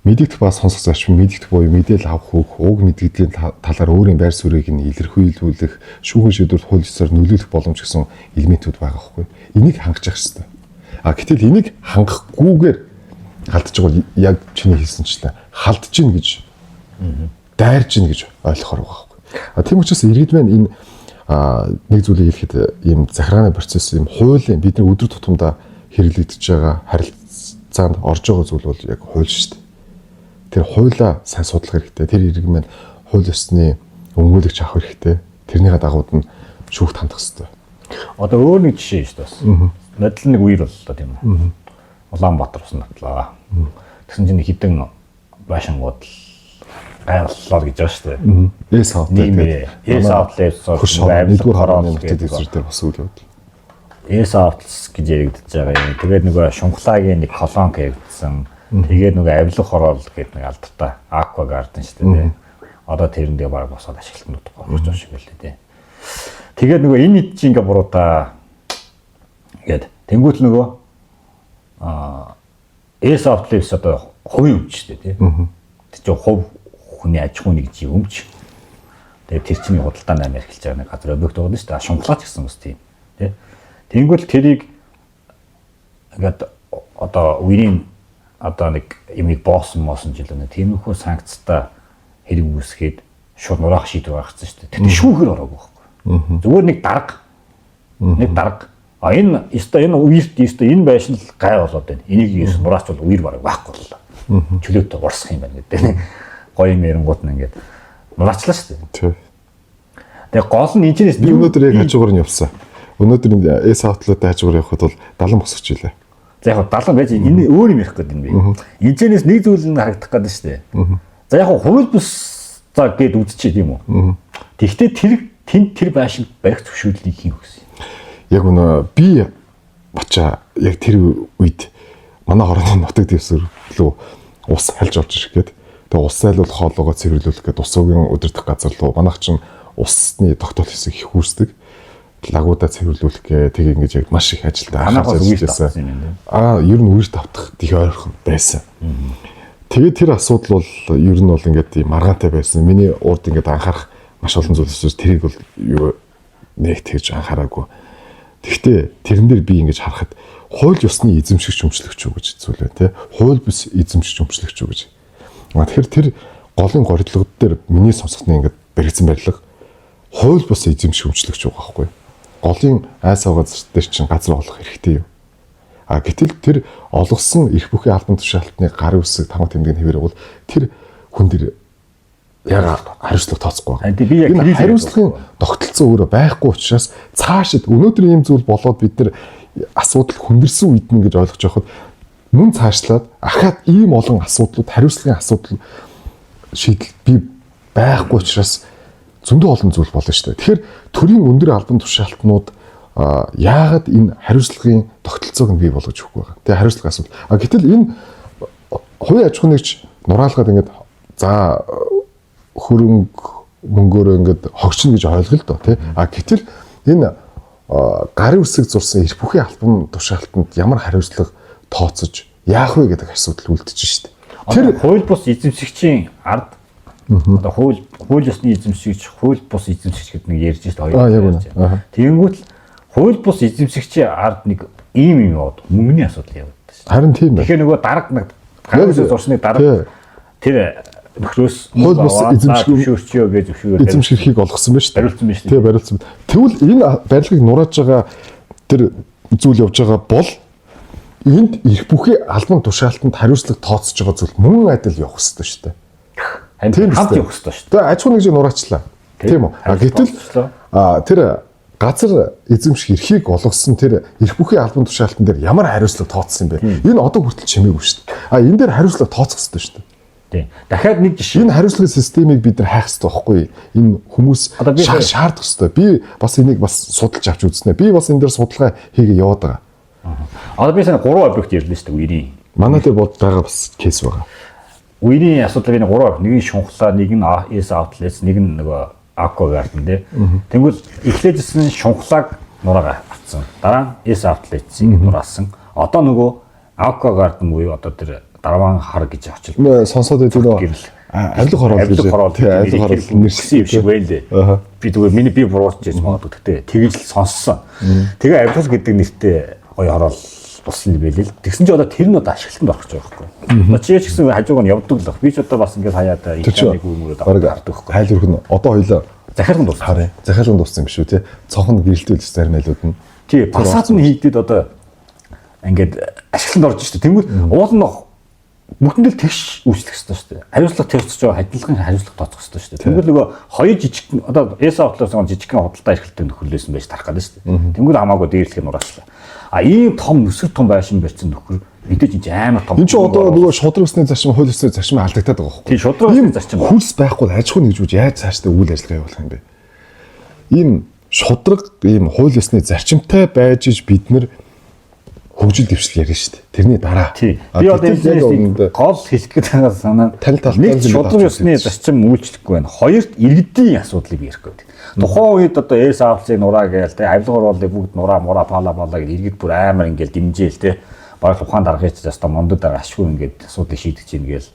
Мэдэгдэх ба сонсох зарчим, мэдэгдэх буюу мэдээлэл авах хөөх, уг мэдгэдлийн талаар өөрийн байр суурийг нь илэрхийлүүлэх, шүүхэн шийдвэрт хууль ёсоор нөлөөлөх боломж гэсэн элементүүд байгаа байхгүй. Энийг хангаж явах хэрэгтэй. Гэтэл энийг хангахгүйгээр халдж байгаа бол яг чиний хэлсэнчлээ халдж гин гэж дайрж гин гэж ойлгохоор байгаа байхгүй. Тийм учраас иргэд маань энэ нэг зүйлийг хэлэхэд ийм захиргааны процесс ийм хуулийн бидний өдөр тутамдаа хэрэглэгдэж байгаа харилцаанд орж байгаа зүйл бол яг хууль шүү дээ. Тэр хуулиа сайн судлах хэрэгтэй. Тэр иргэн маань хууль ёсны өмгөөлөгч авах хэрэгтэй. Тэрнийхээ дагууд нь шүүхт хандах хэрэгтэй. Одоо өөр нэг жишээ шүү дээ бас. Надад нэг үер боллоо тийм үү. Улаанбаатар ус натлаа. Тэгсэн чинь хідэн баашингууд гайллаа гэж байна шүү дээ. Эс автлаа нэгдүгээр хорооны нутгийн дэвсгэр дээр бас үйл явдал. Эс автлс гэж яригдчихэж байгаа юм. Тэгээд нөгөө шунхлагийн нэг колонк явагдсан. Тэгээд нөгөө авилга хороол гэдэг нэг алдартай аква гарден шүү дээ. Одоо тэрэндээ баг босоод ашиглалтнууд гоохж байгаа шиг байлээ тий. Тэгээд нөгөө энэ ид чи ингээ буруудаа гээд тэнгуут нөгөө эс автлс одоо хувийн өмч шүү дээ тий. Тэр чинь хувь хүний аж ахуйн нэг жиг өмч. Тэгээд тэр чинь худалдааны ам эрхэлж байгаа нэг газар объект байгаа шүү дээ. Шунхлаач гэсэн үс тийм. Тэ. Тэнгүүл тэрийг ингээд одоо үерийн одоо нэг юмыг боосон жилээ. Тиймэрхүү санкцтай хэрэг үүсгээд шууд нураах шийдвэр гаргацсан шүү дээ. Тэр шүүхээр ороогүй байхгүй. Зүгээр нэг дарга. Нэг дарга. Энэ үерт энэ байшин л гай болоод байна. Энийг нураач бол үер бараг байхгүй боллоо. Чөлөөтэй урсах юм байна гэдэг. Гоё мэрэнгууд нь ингээд нураачлаа шүү дээ. Тэгээ гол нь энэчнээс би өнөөдөр яг хажуугаар нь явсан. Өнөөдөр эс аутлуудтай хажуугаар явхад бол 70 босгоч илээ. За яг 70 байж энэ өөр юм ярих гэдэг юм би. Энэчнээс нэг зүйл нь харагдах гэдэг шүү дээ. За яг хууль бус за гэд үзчихээ тийм үү. Тэгвэл тэр байшин барих зөвшөөрлийг хийх гэсэн. Яг өнөө би бачаа яг тэр үед манай хорооны нутаг дэвсгэр лөө ус хальж авч ирэх гээд тэгээ ус сайлуулах хоолойгоо цэвэрлүүлэх гээд ус угийн удирдах газар руу манайх чинь усны тогтоол хэсэг их үүсдэг. лагуудаа цэвэрлүүлэх гээ тэг ингэж яг маш их ажилтаа Танаас анхаарч үйл ажиллажсэн. тавцсан юм байна. Ер нь үйл тавтах их ойрхон байсан. Тэгээд тэр асуудал бол ер нь бол ингээд ийм маргаантай байсан. Миний урд ингээд анхаарах маш олон зүйл өсөж тэрийг бол юу нэг тэгж анхаараагүй. Гэхдээ тэрэн дээр би ингэж харахад хууль ёсны эзэмшигч өмчлөгч үү гэж зүйл байна тий. Хууль бус эзэмшигч өмчлөгч үү гэж. Тэгэхээр тэр голын горилгод дээр миний сонсохны ингээд баригдсан барилга хууль бус эзэмшигч өмчлөгч байгаа байхгүй. Голын айс авгаз дээр чинь газар олох хэрэгтэй юу? Гэтэл тэр олгосон эрх бүхий албан тушаалтны гарын үсэг тамга тэмдгийн хэвээр бол тэр хүн дээр яг хариуцлага тооцохгүй байгаа. Би яг энэ хариуцлагын тогтолцоо өөрөө байхгүй учраас цаашид өнөөдөр ийм зүйл болоод бид нар асуудал хүндэрсэн үед нь гэж ойлгож явахад мөн цаашлаад ахаад ийм олон асуудлууд хариуцлагын асуудал шийдэл би байхгүй учраас зөндөө олон зүйл болно шүү дээ. Тэгэхээр төрийн өндөр албан тушаалтнууд яагаад энэ хариуцлагын тогтолцоог нь бий болгож өгөхгүй байгаа. Тэгээ хариуцлага асуудал. Гэтэл энэ хувийн аж ахуй нэгж нураалгаад ингээд за хөрөнгө мөнгөөр ингээд хогчно гэж ойлголоо тий. Гэтэл энэ гарын үсэг зурсан эрх бүхий албан тушаалтанд ямар хариуцлага тооцож яах вэ гэдэг асуудал үлдэж шít. Тэр хууль бус эзэмшигчийн ард одоо хууль ёсны эзэмшигч, хууль бус эзэмшигч гэдэг нэг ярьж шít хоёр. Тэгэнгүүт хууль бус эзэмшигчийн ард нэг ийм юм яваад мөнгөний асуудал яваад шít. Харин тийм байна. Тэгэхээр нөгөө дарга нэг гарын үсэг зурсны дарга тэр нөхрөөс хууль бус эзэмшигчөө гэж зөвшөөрөл эзэмшихийг олгосон байна шүү дээ. Барилсан байна шүү дээ. Тий, барилсан. Тэгвэл энэ барилгыг нурааж байгаа тэр зүйл явж байгаа бол энд эрх бүхий албан тушаалтанд хариуцлага тооцож байгаа зүйл мөн адил явах хэрэгтэй шүү дээ. Тийм хамт явах хэрэгтэй шүү дээ. Тэгээ аж ахуйн нэгжийг нураачлаа. Тийм үү? Гэтэл тэр газар эзэмших эрхийг олгосон тэр эрх бүхий албан тушаалтан дээр ямар хариуцлага тооцсон юм бэ? Энэ одоо хүртэл чимээгүй шүү дээ. Энэ дээр хариуцлага тооцох хэрэгтэй шүү дээ. Дахиад нэг жишээ. Энэ хариуцлагын системийг бид нар хайх хэрэгтэй байхгүй. Энэ хүмүүс шаардах хэрэгтэй. Би бас энийг бас судалж авч үзнэ. Би бас энэ дээр судалгаа хийгээ яваад байгаа. Одоо би сайн 3 объект ярьлаа шүү дээ үерийн. Манай дээр бод байгаа бас кейс байгаа. Үерийн асуудал би 3 объект. Нэг нь шунхлаа, нэг нь S outlets, нэг нь нөгөө Aqua Garden дээ. Тэгвэл эхлээжсэн шунхлааг нураагаа авцсан. Дараа нь S outlets-ийг нураасан. Одоо нөгөө Aqua Garden буюу одоо тэр дарван хар гэж очил. Сонсоод байдаг нөө авилга хороол гэж. Тий, авилга хороол нэрсэн юм шиг байлээ. Би зүгээр миний би буруутж яж магадгүй гэхдээ тэгж сонссон. Тэгээ авилга гэдэг нэртэй гоё хороол болсон юм байлээ л. Тэгсэн чинь одоо тэр нь одоо ашиглалтанд орох гэж байгаа байхгүй. Чи ч гэсэн хажууг нь явдаг л. Би ч одоо бас ингээд хаяад их үүмөрөд авдаг байхгүй. Хайл өрх нь одоо хоёлоо захиалганд дууссан. Харин захиалганд дууссан юм шүү те. Цонхон гэрэлтүүл зарим айлууд нь. Тий, басаад нь хийгдэд одоо ингээд ашиглалтанд орж штэ. Тэнгүүт уул нь бүгдэндээ тэгш үүслэх хэрэгтэй шүү дээ. Хариуцлага тавьчихж байгаа хадгалгын хариуцлага тооцох хэрэгтэй шүү дээ. Тэнгүүл нөгөө хоёр жижиг одоо S outlets-ын жижигхэн худалдаа эрхлэлтэй нөхөрлөөсөн байж тарах гэдэг шүү дээ. Тэнгүүл хамаагүй дээрлэхийг нураачлаа. Ийм том нүсгэр том байшин барьсан нөхөр мэдээж энэ амар том. Энд чинь одоо нөгөө шудраг усны зарчим, хууль ёсны зарчим алдагдаад байгаа байхгүй. Тийм шудраг усны зарчим. Хөлс байхгүй аж ахуй нэгжүүж яаж цаашдаа үйл ажиллагаа явуулах юм бэ? Ийм шудраг ийм хууль ёсны зарчимтай байж бид нар хөгжил дэвшил ярина шүү дээ. Тэрний дараа. Би одоо энэ гол хэлэхэд байгаа санаа нэг шудраг ёсны зарчим үйлчлэхгүй байна. Хоёрт иргэдийн асуудлыг ярих гэдэг. Тухайн үед одоо S outlets-ыг нураа гээл те авилга оруулыг бүгд нураа пала гэж иргэд бүр амар ингээл дэмжээл те баг ухаан даргаач заста мондод байгаа ашгүй ингээд асуудлыг шийдэж чинь гээл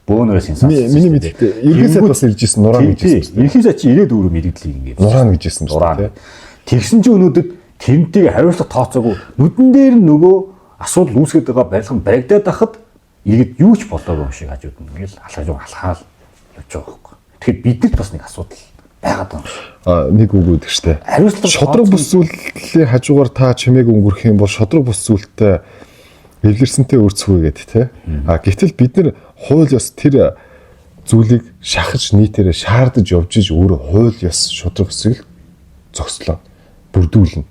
бөөнөөс энэ сонссон. Миний мэдээ ерхий сайд бас ирж ирсэн нураа гэж хэлсэн. Ерхий сайд чи ирээд өөрөө мэрэгдлийг ингээд нураа гэж хэлсэн те. Тэгсэн чи өнөөдөр тэрнтэйг хариуцлага тооцоогүй нүдэн дээр нөгөө асуудал үүсгэж байгаа барилгын баригдаад байхад иргэд юу ч болоогүй юм шиг хажууд нь ингээл алхаал явж байгаа байхгүй. Тэгэхээр биднэрт бас нэг асуудал байгаад байгаа юм. Нэг үг үүдэг штэ. Шудраг бус зүйлийн хажуугаар та чимээг өнгөрөх юм бол шудраг бус зүйлтэй эвлэрсэнтэй өрцгөө гэдэг те. Гэтэл бид нар хууль ёс тэр зүйлийг шахаж нийтээрээ шаардаж явж иж өөрөө хууль ёс шудраг бүсийг зогслоо бүрдүүлнэ.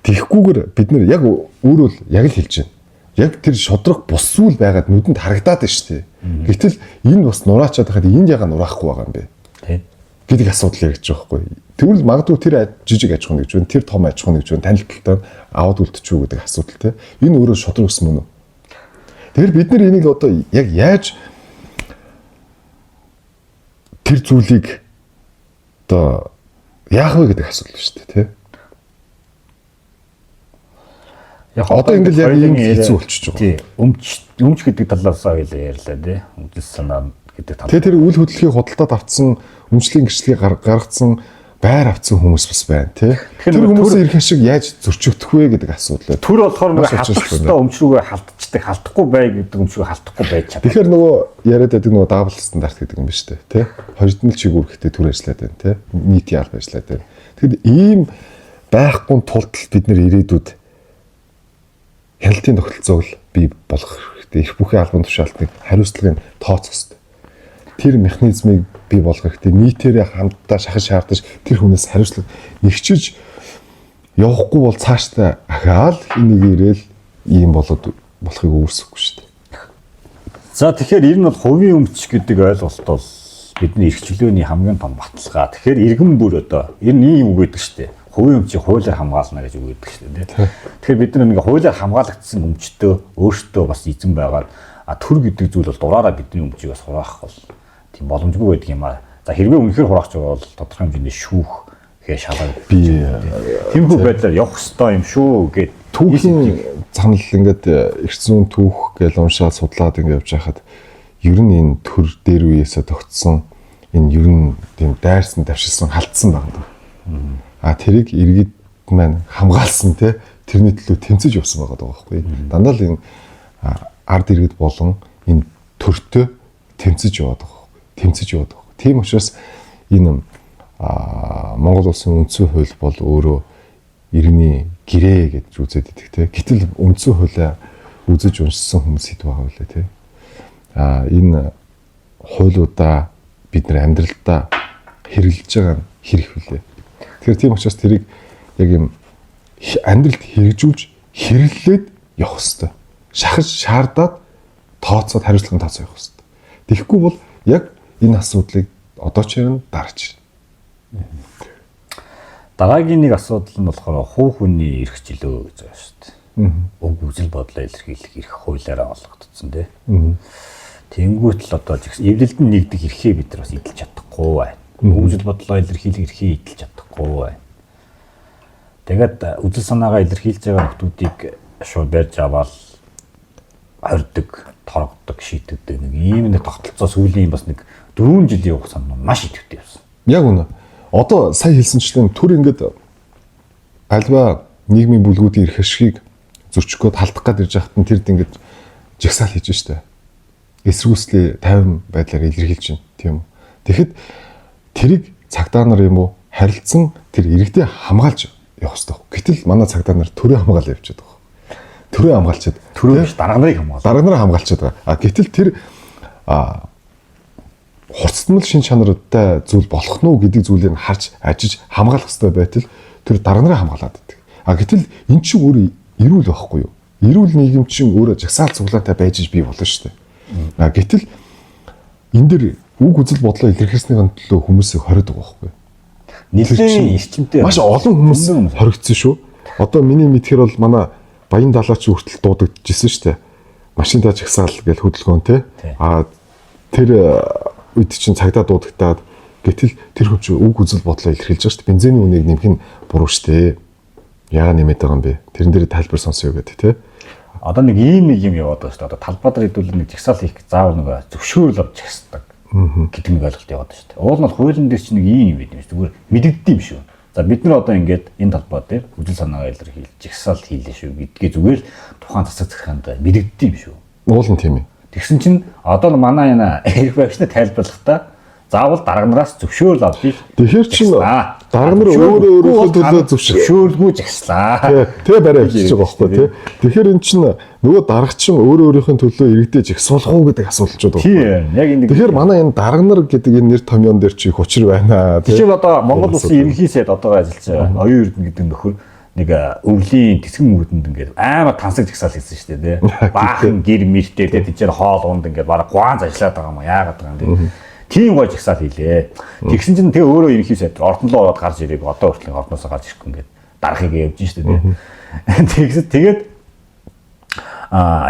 Тэгэхгүйгээр бид нар яг өөрөө яг л хэлж байна. Яг тэр шудраг бус зүйл байгаад нүдэнд харагдаад байна шүү дээ. Гэтэл энэ бас нураачаад байхад энд яга нураахгүй байгаа юм бэ? Тийм. Гэдэг асуудал яригдж байгаа байхгүй. Тэгвэл магадгүй тэр жижиг аж ахуй нэгж байна, тэр том аж ахуй нэгж байна, танилцалтай аваад үлдчихүү гэдэг асуудал те. Энэ өөрөө шудраг бус мөн үү? Тэгэхээр бид нар энийг одоо яг яаж тэр зүйлийг одоо яах вэ гэдэг асуудал шүү дээ те. Яг Одоо ингээл яг ийм хэцүү болчихж байгаа. Тий. Өмч гэдэг талаас ярьлаа тий. Үдэл санаа гэдэг талаас. Тэгээ тэр үйл хөдлөлийг худалдаад авцсан, өмчлийн гэрчлэгийг гаргацсан, байр авцсан хүмүүс бас байна тий. Тэр хүмүүсийн ирэх шиг яаж зөрчигдөх вэ гэдэг асуудал. Төр болохоор нэг халтчихсан өмч рүүгээ халтчдаг, халтахгүй бай гэдэг өмч рүү халтахгүй байж чадна. Тэгэхээр нөгөө яриад байдаг нөгөө дабл стандарт гэдэг юм ба штэ тий. Хоригдмол чигүүрхтэй төр ажиллаад байна тий. Нийтийн алба ажиллаад байна. Тэгэхээр ийм байхгүй тулд бид нэр ирээдүйд хяналтын тогтолцоог л бий болгох хэрэгтэй. Их бүхий албан тушаалтыг хариуцлагыг тооцох хэрэгтэй. Тэр механизмыг бий болгох хэрэгтэй. Нийтээрээ хамтдаа шахаж шаардаж тэр хүнээс хариуцлага нэгчиж явахгүй бол цаашдаа ахаал энийг ирээл ийм болохыг үүсэхгүй шүү дээ. За тэгэхээр ер нь бол хувийн өмч гэдэг ойлголт бол бидний эрх чөлөөний хамгийн том баталгаа. Тэгэхээр иргэн бүр одоо ер нь ийм үг гэдэг шүү дээ. Хувийн өмчийг хуулиар хамгаална гэж үг гэдэг шүү дээ. Тэгэхээр бид нэг хуулиар хамгаалагдсан өмчтөө өөртөө бас эзэн байгаад төр гэдэг зүйл бол дураараа бидний өмчийг бас хураах бол тийм боломжгүй байдаг юм аа. За хэрвээ үнэхээр хураах гэж бол тодорхой хэмжээний шүүх гээ шалгах би тиймхүү байдлаар явах ёстой юм шүү гэд түүхийн занал ингээд эрх зүйн түүх гэж уншаад судлаад ингээд явж байхад ер нь энэ төр дээр үеэсээ тогтсон энэ ер нь тийм дайрсан давшилсан халтсан байна. Тэрийг иргэд маань хамгаалсан те тэрний төлөө тэмцэж явсан байгаа байхгүй. Дандаа л энэ ард иргэд болон энэ төртөө тэмцэж яваад байгаа байхгүй. Тэмцэж яваад байгаа. Тийм учраас энэ Монгол улсын үндсэн хууль бол өөрөө иргэний гэрээ гэж үзээд идэх те. Гэтэл үндсэн хуулиа үзэж уншсан хүмүүс хэд байгаа вэ те. Энэ хуулиудаа бид нар амьдралдаа хэрэгжилж байгаа нь хэрэг хүлээ. Тэгэхээр тийм учраас тэрийг яг юм амьдралд хэрэгжүүлж хэрэглээд явах хэрэгтэй. Шахаж шаардаад тооцоод хариуцлагын тооцоо явах хэрэгтэй. Тэгэхгүй бол яг энэ асуудлыг одоо ч ярина дараач. Дараагийн нэг асуудал нь болохоор хувь хүний эрх чөлөө гэж байгаа шүү дээ. Уг үзэл бодлоо илэрхийлэх эрх хуулиараа олгогдсон тийм. Тэнгүүт л одоо эвлэлд нь нэгдэх эрхээ бид нар бас эдэлж чадахгүй байна. Үзэл бодлоо илэрхийлэх эрхээ эдэлж чадахгүй байна. Тэгээд үзэл санаагаа илэрхийлж байгаа хүмүүсийг шууд барьж аваад хордог, торгодог, шийтгдэг нэг ийм нэг тогтолцоо сүүлийн бас нэг 4 жилийн хугацаанд маш идэвхтэй явсан. Яг үнэ. Одоо сая хэлсэнчлэн төр ингээд альва нийгмийн бүлгүүдийн эрх ашгийг зөрчгөөд халдах гээд ирж байхад нь тэрд ингээд жигсаал хийж штэ. Эсрүүслээ 50 байдлаар илэрхийлж байна тийм үү. Тэгэхэд тэрийг цагдаа нар юм уу харилцсан тэр иргэдээ хамгаалж явах хэрэгтэй. Гэтэл манай цагдаа нар төрөө хамгаалж явчихад байгаа. Төрөө хамгаалчаад төрөө биш дарга нарыг хамгаалж. Дарга нарыг хамгаалчаад байгаа. Гэтэл тэр хурцтмал шин чанартай зүйл болох нь уу гэдэг зүйлийг харж ажиж хамгаалах хэрэгтэй байтал тэр дарга нарыг хамгаалаад байдаг. Гэтэл эн чинь өөр эрүүл байхгүй юу? Эрүүл нийгэм чинь өөрөө жагсаал цуглаатай байж бий болно шүү дээ. Гэтэл энэ дэр үг үзэл бодлоо илэрхийлснийхэн төлөө хүмүүсийг хориод байгаа байхгүй юу? Нийлэн эрчимтэй маш олон хүмүүс хоригдсон шүү. Одоо миний мэдхээр бол манай Баян далаач хүртэл дуудагдчихсэн шүү дээ. Машинтаа жагсаал гэж хөдөлгөөн те. Тэр үед чинь цагдаа дуудагтаад гэтэл тэр хүн чинь үг үзэл бодлоо илэрхийлж байгаа шүү дээ. Бензиний үнийг нэмэх нь буруу шүү дээ. Яагаад нэмээд байгаа юм бэ? Тэрэн дээр тайлбар сонсъё гэдэг те. Одоо нэг ийм нэг юм яваад байгаа шүү дээ. Одоо талбайдар хэдүүл нэг жагсаал хийх заавал нэг зөвшөөрөл авч жагсдаг гэдэг нэг ойлголт яваад шүү дээ. Уул нь хуулийн дээр чинь нэг ийм юм байт юм шүү. Зүгээр мэдэгддэм шүү. За бид нар одоо ингээд энэ талбай дээр үжил санаагаа илэрхийлж жагсаал хийлээ шүү гэдгээ зүгээр тухайн засаг захианд мэдэгддэм шүү. Уул нь тийм ээ. Тэгсэн чинь одоо манай энэ эрх баригчны тайлбарлахдаа заавал дарга нараас зөвшөөрөл авдгийг. Тэгэхээр чинь дарга нар өөрөө төлөө зөвшөөрөлгүй жагслаа. Тэ барай хийж байгаа байхгүй тий. Тэгэхээр эн чинь нөгөө дарга чинь өөрийнхөө төлөө иргэдээ жагсуулах уу гэдэг асуулт ч байгаа. Тийм яг энэ. Тэгэхээр манай энэ дарга нар гэдэг энэ нэр томьёон дээр чи их учир байна тий. Тэгэхээр одоо Монгол Улсын ерөнхий сайд одоо ажиллаж байгаа Оюун Эрдэнэ гэдэг нөхөр нэг өвлийн тэсгэн мөрөдөнд ингээд амар тансаг жагсаал хийсэн шүү дээ тий. Баахан гэр мэртэй тий тийчээр хоол унд ингээд бараг гуанз ажиллаад байгаа юм яагаад байгаа юм тий. Тийм гой жагсаал хийлээ. Тэгсэн чинь тэгээ өөрөө ерөнхий сайд ордонлоо ороод гарч ирээд одоо хүртэл ордноосоо гарч ирэхгүй ингээд дарахыг явж шүү дээ. Тэгээд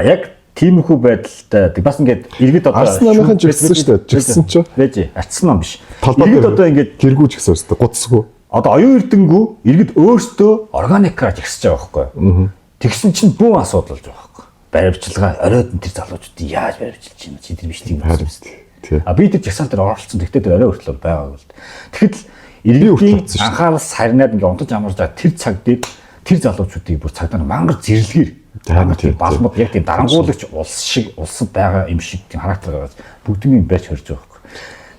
яг тиймэрхүү байдалтай бас ингээд иргэд одоо арсан намынхан жигсэн шүү дээ. Жигсэн ч байж арсан нам биш. Иргэд одоо ингээд гэргүү жигсэн шүү дээ. Гуцсгүй. Одоо оюун эрдэнгүү иргэд өөрсдөө органикаар жигсэж байгаа байхгүй юу? Тэгсэн чинь бүүн асуудал болж байгаа байхгүй. Баримтчилгаа оройд нь тэр залуучууд яаж баримтчилж байна чи тэр бичлэг Тий. би тэр жагсаал дээр оролцсон. Тэгтээ тэр орой хүртэл байгаа бол. Тэгэхэд л иргэдийн анхаарал сарнаад ингээ унтаж амарж байгаа тэр цаг дээр тэр залуучуудыг бүр цагдаа мангар зэрлэгээр балмууд яг тийм дарангуулагч улс шиг улсад байгаа юм шиг тийм характер гаргаж бүгднийг барьж хорж байгаа байхгүй.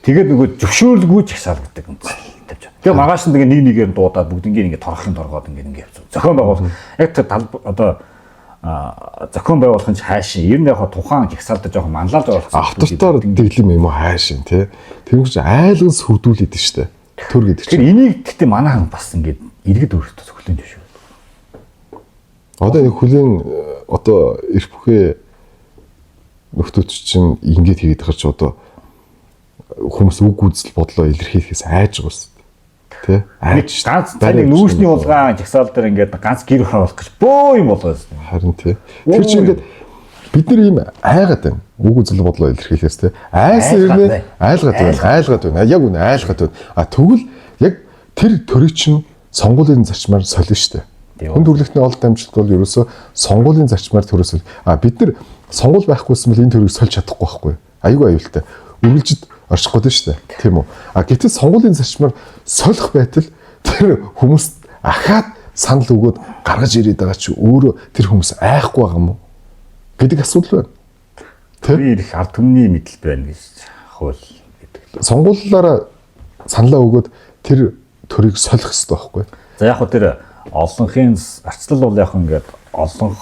Тэгээд нөгөө зөвшөөрлгүй жагсаал гэдэг юм тавьж байгаа. Тэгээ маргааш нь нэг нэгээр дуудаад бүгднийг ингээ торохын торгоод ингээ явж. Зохион байгуул яг тэр одоо зохион байгуулахын хайшин ер нь яг тухайн жагсаалд жоохон манлайлж оруулах. Авторитар дэглэм юм уу хайшин тий. Тэр гэж айлгас хүрдүүлээд нь штэ. Төр гэдэг чинь. Тэр энийг гэхдээ манайхан бас ингээ иргэд өөртөө зөвхөлөн зөвшөөрөв. Одоо энэ хүлийн одоо эрх бүхээ нөхдөөч чинь ингэж хийгээд гарч одоо хүмүүс үг үзэл бодлоо илэрхийлэхээс айж байгаа юм. Тэ? Айж ганц цайны нүүрсний улгаан жагсаал дээр ингээд ганц гэр оруулах гэж бөө юм болгоо. Харин тий. Тэр чинь ингээд бид нар ийм айгаад байна. Үг үзэл бодлоо илэрхийлэхээс тэ. Айсан ирнэ айлгаад байна. Яг үнэ айлгаад байна. А тэгвэл яг тэр төрийг чинь сонгуулийн зарчмаар солино штэ. Хүн төрөлхтний олд амжилт бол ерөөсөө сонгуулийн зарчмаар төрөөсөл. А бид нар сонгуул байхгүйсэн бол энэ төрийг сольж чадахгүй байхгүй. Айгүй аюултай. Үргэлжид орчихгүй дээ шүү дээ. Тийм үү? А гэтэл сонгуулийн зарчмаар солих байтал тэр хүмүүст ахаад санал өгөөд гаргаж ирээд байгаа чи өөрөө тэр хүмүүс айхгүй байгаа юм уу гэдэг асуудал байна. Тэр их ард түмний мэдлэл байна гэж хууль гэдэг. Сонгуулиараа саналаа өгөөд тэр төрийг солих хэрэгтэй байхгүй. За яг хөө тэр олонхын арчлал бол яг ингээд олон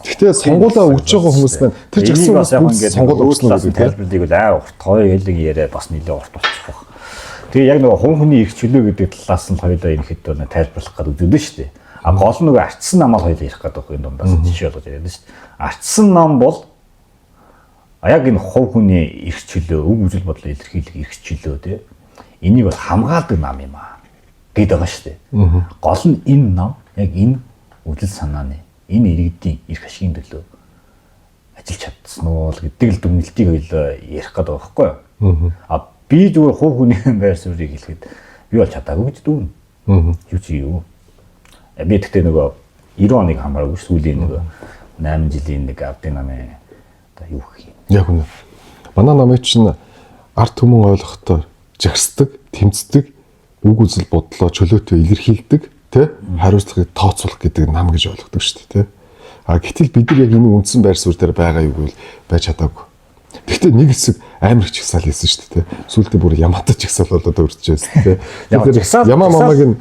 гэхдээ сонгуулаа өгж байгаа хүмүүс байна. Тэр ч гэсэн бас ингээд сонгуул өгсөн гэдэг тайлбарлыг бол урт хоёр хэлэг яриа бас нэлээд урт болчих واخ. Тэгээ яг нөгөө хүн хүний эрх чөлөө гэдэг талаас нь хоёулаа ерөнхийдөө тайлбарлах гэдэг үзүүлнэ шүү дээ. А гол нөгөө арчсан намаар хоёулаа ярих гэдэг энэ дундаас жишээ болгож яриад шүү дээ. Арчсан нам бол яг энэ хувь хүний эрх чөлөө, үг үзэл бодлоо илэрхийлэх эрх чөлөө тий. Энийг бол хамгаалдаг нам юм аа гэдэг байгаа шүү дээ. Гол нь энэ нам яг энэ үжил санааны энэ иргэдийн эрх ашигын төлөө ажиллаж чадсан уу гэдэг л дүгнэлтийг хоёлоо ярих гэдэг байгаа байхгүй юу? А би зүгээр хувь хүний байр суурийг хэлэхэд би бол чадаагүй гэж дүүн. Юу чи юу? Би тэгтээ нөгөө 90 оныг хамааргүй сүүлийн нөгөө 8 жилийн нэг авдын намын одоо юу гэх юм. Яг үнэ. Манай намын чинь ард түмэн ойлгохтой жагсдаг, тэмцдэг, үг үзэл бодлоо чөлөөтэй илэрхийлдэг, тэ хариуцлагыг тооцоолох гэдэг нам гэж ойлгодог шүү дээ, тэ. А гэтэл бид нар яг энэ үндсэн байр суурь дээр байгаа юу гэвэл байж чадаагүй. Гэхдээ нэг хэсэг амар их жагсаал хийсэн шүү дээ, тэ. Сүүлдээ бүр ямаатай жагсаал болоод өрчөөс, тэ. Тэгэхээр ямаа мамаг нь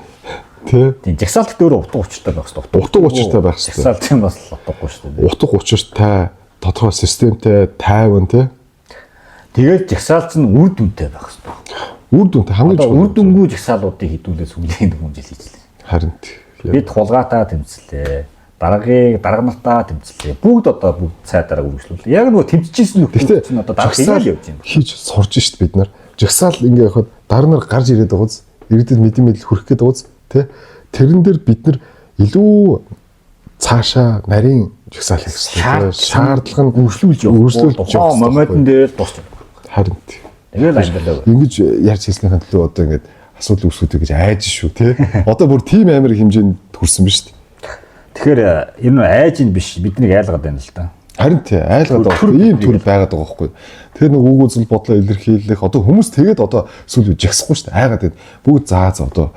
тийм жагсаалт дээр утга учиртай байх хэрэгтэй. Утга учиртай байх хэрэгтэй. Жагсаалт юм бас утгагүй шүү дээ. Утга учиртай, тодорхой системтэй, тайван, тэ. Тэгээд жагсаалт нь үр дүнтэй байх хэрэгтэй. Үр дүнтэй хамгийн чухал. Үр дүнгүй жагсаалуудыг хэдүүлээ сүүлийн 4 жил хийжлээ. Харин бид хулгайтаа тэмцлээ. Дарга нартаа тэмцлээ. Бүгд одоо бүгд цайдаараа үргэлжлүүлээ. Яг нөгөө тэмцчихсэн нөхцөл чинь одоо дарга хийгээл явж байна. Хийж сурж шít бид нар. Жагсаал ингээ явахад дарга нар гарч ирээд байгаа үз. Иргэдэд мэдээ хүрэх гээд байгаа үз. Тэ? Тэрэн дээр бид нар илүү цаашаа нарийн жагсаал хийх хэрэгтэй. Шаардлага нь өөрчлүүлж тухайн моментн дээр тусч. Харин тэгэл амьдралаа. Ингэж ярьж хэлснийхэн төлөө одоо ингээд асуудал үүсгүүдэй гэж айж шүү те. Одоо бүр тийм амар хэмжээнд хүрсэн биз шүү дээ. Тэгэхээр энэ айж нь биш биднийг айлгаад байна л да. Харин тий айлгаад байгаа. Ийм төр байгаад байгаа байхгүй. Тэр нэг үг үзэл бодлоо илэрхийлэх одоо хүмүүс тэгээд одоо сүлүү жагсахгүй шүү дээ. Айгаад байна. Бүгд заа одоо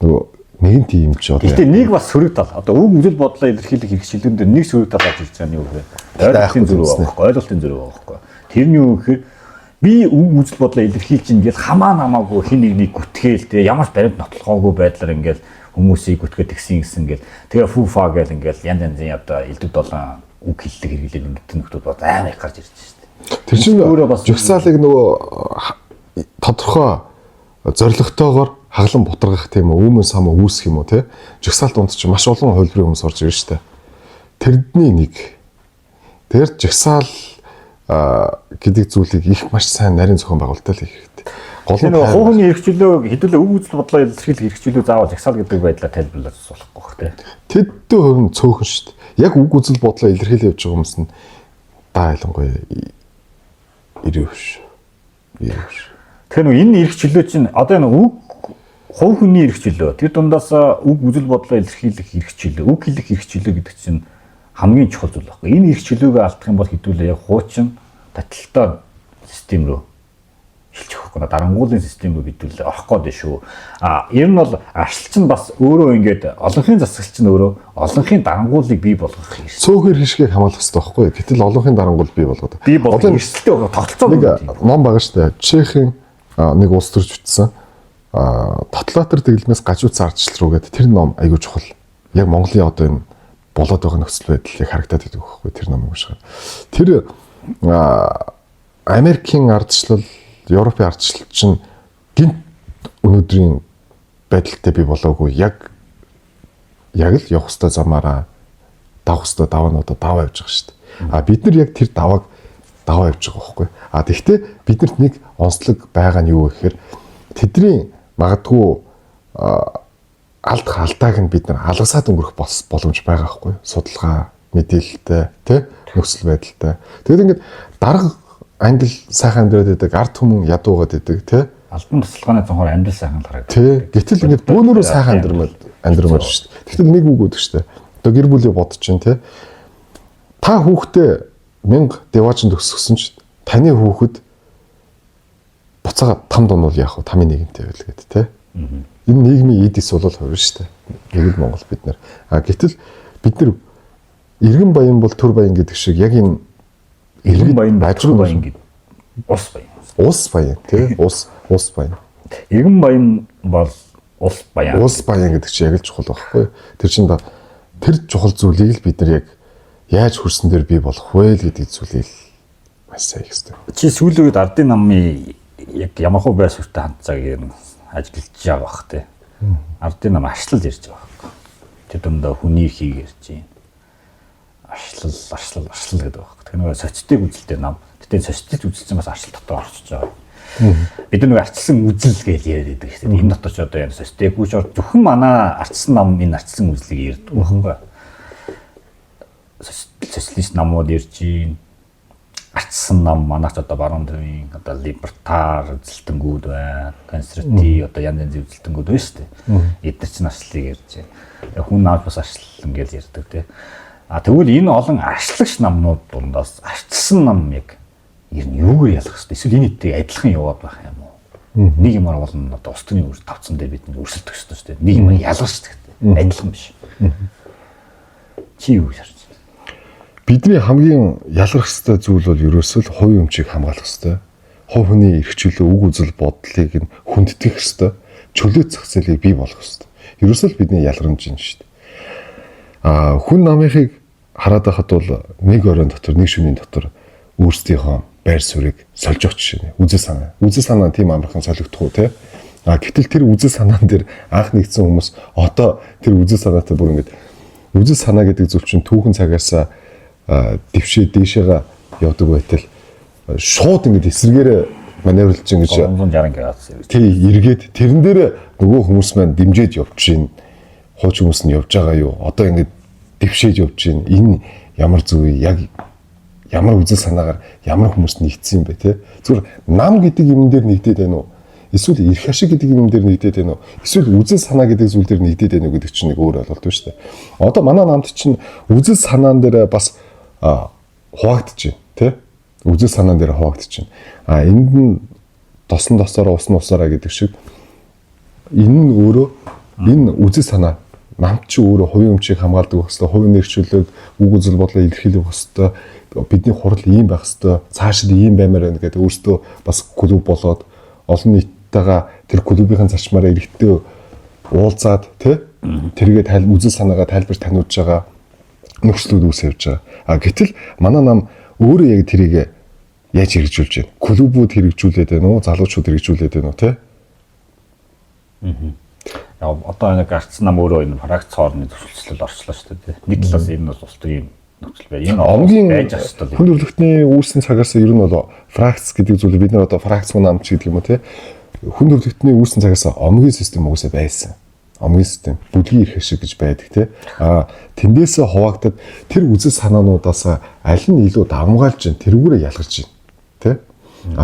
нөгөө нэгэн тийм ч одоо. Гэтэ нэг бас сөрөг тал. Одоо үг үзэл бодлоо илэрхийлэх хэрэгчлэн дээр нэг сөрөг тал гарч ирж байгаа нь юу вэ? Ойлголтын зөрүү байгаа байхгүй. Ойлголтын зөрүү байгаа байхгүй. Тэр нь юу гэхээр би үг үзэл бодлоо илэрхийлж ингээл хамаа намаагүй хин нэгнийг гүтгээл те ямар ч баримт нотлохоогүй байдлаар ингээл хүмүүсийг гүтгээд тэгсэн ингээл тэгээ фуфа гэл ингээл янз янзын одоо элдв долоон үг хэллэг хэрэглэл ингээд нөхдүүд бод амар их гарч ирж шүү дээ. Тэр чинь жагсаалыг нөгөө тодорхой зоригтойгоор хаглан бутаргах тийм өмнө самаа үүсэх юм уу те жагсаалт донд чинь маш олон хөлбөрийн хүмүүс орж ирж штэ. Тэрдний нэг тэр жагсаал гэдэг зүйлийг их маш сайн нарийн зохион байгуулалтад хийх хэрэгтэй. Гол нь хувийн эрх чөлөө хэдүүлээ үг үзэл бодлоо илэрхийлэх эрх чөлөө заавал жагсаал гэдэг байдлаар тайлбарлаж болохгүй бах тий. Тэддээ хувь нь цөөхөн шүү дээ. Яг үг үзэл бодлоо илэрхийлж явж байгаа хүмүүс нь байлангуй ирэвш. Тэгэхээр энэ эрх чөлөө чинь одоо энэ үг хувь хүний эрх чөлөө. Тэр дундаас үг үзэл бодлоо илэрхийлэх эрх чөлөө, үг хэлэх эрх чөлөө гэдэг чинь хамгийн чухал зүйл байхгүй. Энэ эрх чөлөөг алдах юм бол хэдүүлээ яг хуучин таталтаа систем рүү шилжих байхгүй. Дарангуулын систем рүү хэдүүлээ орох гээд шүү. Ер нь бол арчилч нь бас өөрөө ингээд олонхын засаглалч нь өөрөө олонхын дарангуулыг бий болгох юм. Цөөхөр хишгийг хамгаалах хэрэгтэй байхгүй. Гэтэл олонхын дарангуул бий болгоод. Би одоо эрсдэлтэй тогтолцоо нэг ном байгаа шүү дээ. Чехийн нэг улс төрч ütсэн. Тоталитар дэглэмээс гажуудсан ардчлал руу гэдэг тэр ном айгүй чухал. Яг Монголын одоо энэ болоод байгаа нөхцөл байдлыг харагдаад байдаг байхгүй тэр номыг уншихаар. Тэр Америкийн ардчлал, Европын ардчлал чинь гинт өнөөдрийн байдалтай бий болоогүй яг л явах хэвээр замаараа давах хэвээр даваануудаа даваа явж байгаа шүү дээ. Бид нар яг тэр давааг даваа явж байгаа байхгүй. Тэгэхдээ биднэрт нэг онцлог байгаа нь юу гэхээр тэдний магадгүй алдааг нь бид нар алгасаад өнгөрөх боломж байгаа байхгүй. Судалгаа, мэдээлэлтэй, тэ нөхцөл байдалтай. Тэгэд ингээд дарга англи сайхан амьдраад байдаг, ард түмэн ядуугаад байдаг, тэ албан тусалгааны цонхоор амьдрал сайхан харагдав. Тэ гэтэл ингээд бөөнөрөө сайхан амьдрмаар шүү дээ. Тэгтэл нэг үг өгдөг шүү дээ. Одоо гэр бүлээ бодож чинь, тэ та хүүхдээ 1000 деважин төгсгсөн ч таны хүүхэд буцаага там дуунууд яах вэ? Тамийн нийгэмтэй байл гэдэг, тэ энэ нийгмийн эдис бол хувир шүү дээ. Нэгд Монгол бид нар. Гэтэл бид нар иргэн баян бол төр баян гэдэг шиг яг энэ иргэн баян, төр баян гэдэг ус баян. Ус баян тий ус баян. Иргэн баян бол ус баян. Ус баян гэдэг чинь яг л чухал байхгүй. Тэр чинь тэр чухал зүйлийг л бид нар яг яаж хөрсөн дээр бий болох вэ гэдэг зүйлийг маш сайн их хэвээр. Чи сүүлийн үед ардын намын яг ямархуу байр суурьтай хандцааг ажиллаж байгаа бах тий. Ардын нам ашлал ярьж байгаа байхгүй. Тэр дундаа хүний хийг ярьж байна. Аршлал гэдэг байхгүй. Тэр нэг социотик үзэлтэй нам. Тэгтээ социотик үзэлцэн бас аршлал дотор орчиж байгаа. Бид нэг арчилсан үзэл гэж яриад байдаг шүү дээ. Энэ дотор ч одоо энэ социотик үуч зөвхөн манай арчилсан нам энэ арчилсан үзлийг ярьдаг байхгүй. Социалист намууд ярьж байна. Арчсан нам манайч одоо баруун төвийн одоо либертар үзэлтэнгүүд байна. Консерватив одоо янз янзын үзэлтэнгүүд байна шүү дээ. Эдгээр чинь арчлыг ярьж байна. Хүн наав бас арчлал гэж ярьдаг тий. Тэгвэл энэ олон арчлагч намнууд дундаас арчсан нам яг ер нь юугаар ялах хэвчээ? Эсвэл энэ нийтээ адилхан яваад байх юм уу? Нэг юмар болно одоо ус төрийн тавцсан дээр бид өрсөлдөх хэрэгтэй шүү дээ. Нэг юм ялгах шүү дээ. Адилхан биш. Чи юу гэж харж байна? Бидний хамгийн ялгах ёстой зүйл бол ерөөсөө л хувийн өмчийг хамгаалах ёстой. Хувь хүний эрх чөлөө, үг үзэл бодлыг нь хүндэтгэх ёстой. Чөлөө зах зээлийг бий болгох ёстой. Ерөөсөө л бидний ялгарамж юм шүү дээ. Хүн намынхыг хараад байхад бол нэг оройн дотор, нэг шөнийн дотор өөрсдийнхөө байр суурийг сольж өгч шинэ. Үзэл санаа тийм амархан солигдох уу те? Гэтэл тэр үзэл санаан дээр анх нэгдсэн хүмүүс одоо тэр үзэл санаатай бүр ингэж үзэл санаа гэдэг зүйл чинь түүхэн цагаас дэвшээ дээшээгээ явдаг байтал шууд ингэж эсрэгээрээ маневрлж ингэж 360 градус тий эргээд тэрэн дээр нөгөө хүмүүс маань дэмжиж явж гин хууч хүмүүс нь явж байгаа юу одоо ингэж дэвшээж явж гин энэ ямар зүг яг ямар үзэл санаагаар ямар хүмүүс нэгдсэн юм бэ те зүгээр нам гэдэг юм дээр нэгдээд байна уу эсвэл эрх ашиг гэдэг юм дээр нэгдээд байна уу эсвэл үзэл санаа гэдэг зүйл дээр нэгдээд байна уу гэдэг чинь нэг өөр ойлголт байна шүү дээ одоо манай намд чинь үзэл санаан дээр бас хуваагдаж байна тий үзэл санаан дээр хуваагдаж байна энд нь тосон тосороо усан усаараа гэдэг шиг энэ нь өөрөө энэ үзэл санаа намд чи өөрөө хувийн өмчийг хамгаалдаг байх хэвээр хувийн эрх чөлөөг үг үзэл бодлоо илэрхийлэх хэвээр бидний хурал ийм байх хэвээр цаашид ийм баймаар байна гэдэг өөртөө бас клуб болоод олон нийттэйгээ тэр клубийн зарчмаараа эрэгтэй уулзаад тий тэргээ үзэл санаагаа тайлбар таниулж байгаа нөхцлүүд үүсэж байгаа. Гэтэл манай нам өөрөө яг тэрийг яаж хэрэгжүүлж байна? Клубүүд хэрэгжүүлээд байна уу? Залуучууд хэрэгжүүлээд байна уу те? Одоо нэг арц нам өөрөө энэ фракц хоорны зөвшөлтсөл орчлоо шүү дээ. Нэг талаас энэ бол улс төрийн нөхцөл бай. Энэ омгийн байж хэвээр. Хүн төрөлхтний үүссэн цагаас ер нь бол фракц гэдэг зүйл бид нар одоо фракц намч гэдэг юм уу те? Хүн төрөлхтний үүссэн цагаас омгийн систем угсаа байсан. Омгийн систем бүлгийн эрх ашиг гэж байдаг те. Тэндээсээ хуваагдаад тэр үзэл санаануудаас аль нь илүү давмгаалж чинь тэрүүгээрээ ялгарч байна те.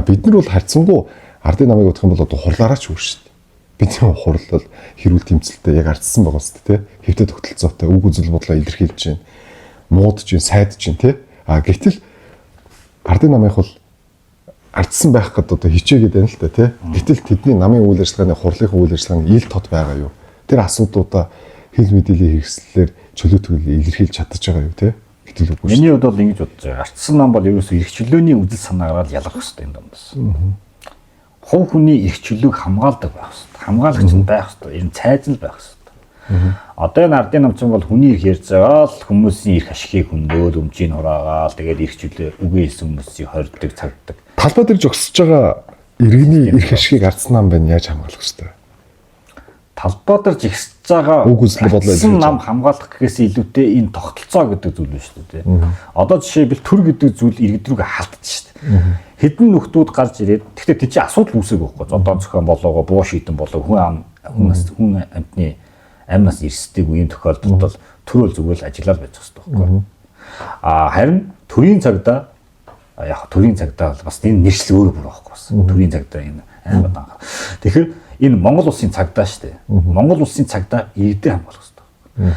Бид нар бол харьцангуй ардын намыг бодох юм бол одоо хурлаараач үүр шүү дээ. бидний хурал бол хэрүүл тэмцэлтэй яг ардсан байгаа шүү дээ. Хэвтэ тогтолцоотой үг үзэл бодлоо илэрхийлж байна. Муудж байна, сайдж байна тий. Гэтэл ардын намынх бол ардсан байх гэдэг одоо хичээгээд байна л да тий. Гэтэл тэдний намын үйл ажиллагааны хурлынхаа үйл ажиллагааны ил тод байгаа юу? Тэр асуудлуудаа хэл мэдээллийн хэрэгслэлээр чөлөөтгөл илэрхийлж чадчих байгаа юу тий. Гэтэл үгүй шүү. Миний хувьд бол ингэж бодож байгаа. Ардсан нам бол ерөөсөө эрх чөлөөний үзэл санаагаар ялгах хэрэгтэй юм дандаас. Хувь хүний эрх чөлөөг хамгаалдаг байх хэрэгтэй. Хамгаалагч нь байх хэрэгтэй. Ер нь цайзал байх хэрэгтэй. Одоо энэ ардын намчин бол хүний эрх ярьж байгаа л хүмүүсийн эрх ашигыг хөндөөд өмчийг хураагаал тэгээд эрх чөлөө үгээ хэлсэн хүмүүсийг хордог, цагддаг. Талбай дээр зогсож байгаа иргэний эрх ашигыг ардсан нам байна яаж хамгаалах хэрэгтэй? Талбай дээр жигсэж байгаа үг үзэл бодлоо ардсан нам хамгаалах гэхээс илүүтэй энэ тогтолцоо гэдэг зүйл байна шүү дээ. Одоо жишээлбэл төр гэдэг зүйл иргэд рүүгээ халтж шүү дээ. Хэдэн нөхдүүд гарч ирээд тэгтээ тийч асуудал үүсээг байхгүй. Зодон зохион болоогоо буу шийдэн болоо хүн амтны амнаас ирсдэг үеийн тохиолдолд бол төрөл зүгээр л ажиллаад байж байгаа байхгүй. Харин төрийн цагдаа яг төрийн цагдаа бол бас энэ нэршил өөр бүр байхгүй бас. Төрийн цагдаа энэ амар дангаа. Тэгэхээр энэ Монгол улсын цагдаа шүү дээ. Монгол улсын цагдаа иргэдэд хамгаалах хэрэгтэй.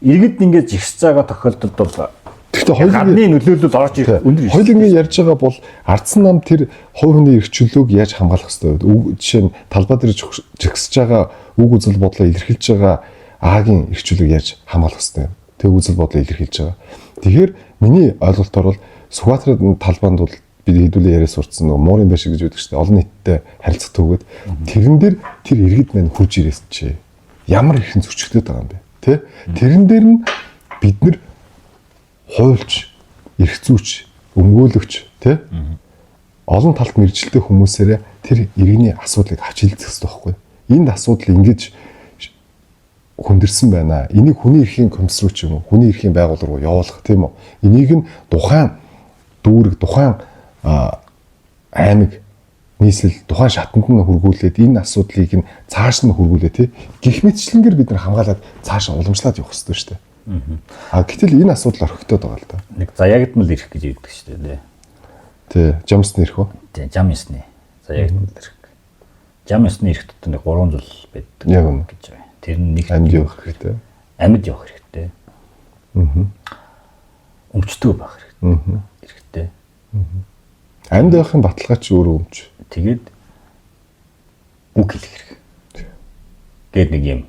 Иргэд ингээд жигсэж байгаа тохиолдолд бол гэхдээ гадны нөлөөлөл орж ирэх өндөр. Хоёулангийн ярьж байгаа бол ардсан нам тэр хувь хүний эрх чөлөөг яаж хамгаалах хэрэгтэй вэ? Жишээ нь талбай дээр жигсэж байгаа үг үзэл бодлоо илэрхийлж байгаа аагийн эрх чөлөөг яаж хамгаалах хэрэгтэй. Тэг үзэл бодлоо илэрхийлж байгаа. Тэгэхээр миний ойлголтоор бол Сүхбаатарын талбайд бол бид хэдүүлээ яриа сурцсан нөгөө муурын байшиг гэж үүдэг шүү дээ. Олон нийттэй харилцах төгөөд тэрэн дээр тэр иргэд мань хурж ирээсчээ. Ямар ихэн зөрчигдөд байгаа юм бэ? Тэ? Тэрэн дээр нь бид нар хуульч, эрх зүйч, өмгөөлөгч тий олон талт мэрэгчлээ хүмүүсээрээ тэр иргэний асуудлыг авч хэлцэх хэрэгтэй байхгүй. Энд асуудал ингэж хүндэрсэн байна. Энийг хүний эрхийн комисс руу ч юм уу, хүний эрхийн байгууллага руу явуулах тийм үү. Энийг нь тухайн дүүрэг, тухайн аймаг нийслэл, тухайн шатанд нь хөргүүлээд энэ асуудлыг нь цааш нь хөргүүлээ тий. Гэх мэтчлэнгээр бид нар хамгаалаад цааш уламжлаад явах хэрэгтэй шүү дээ. Гэтэл энэ асуудал орхигдоод байгаа л да. Нэг заягдмал ирэх гэж хэлдэг шүү дээ. Тий, жамсны ирэх үү? Тий, жамсны. Заягдмал ирэх. Жамсны ирэх дотор нэг 3 зүйл байдаг. Яг үнэ гэж байна. Тэр нь нэг амьд явах хэрэгтэй. Амьд явах хэрэгтэй. Өмчтөө байх хэрэгтэй. Хэрэгтэй. Амьд явахын баталгаа чи өөрөө өмч. Тэгээд үг хэлэх хэрэг. Гээд нэг юм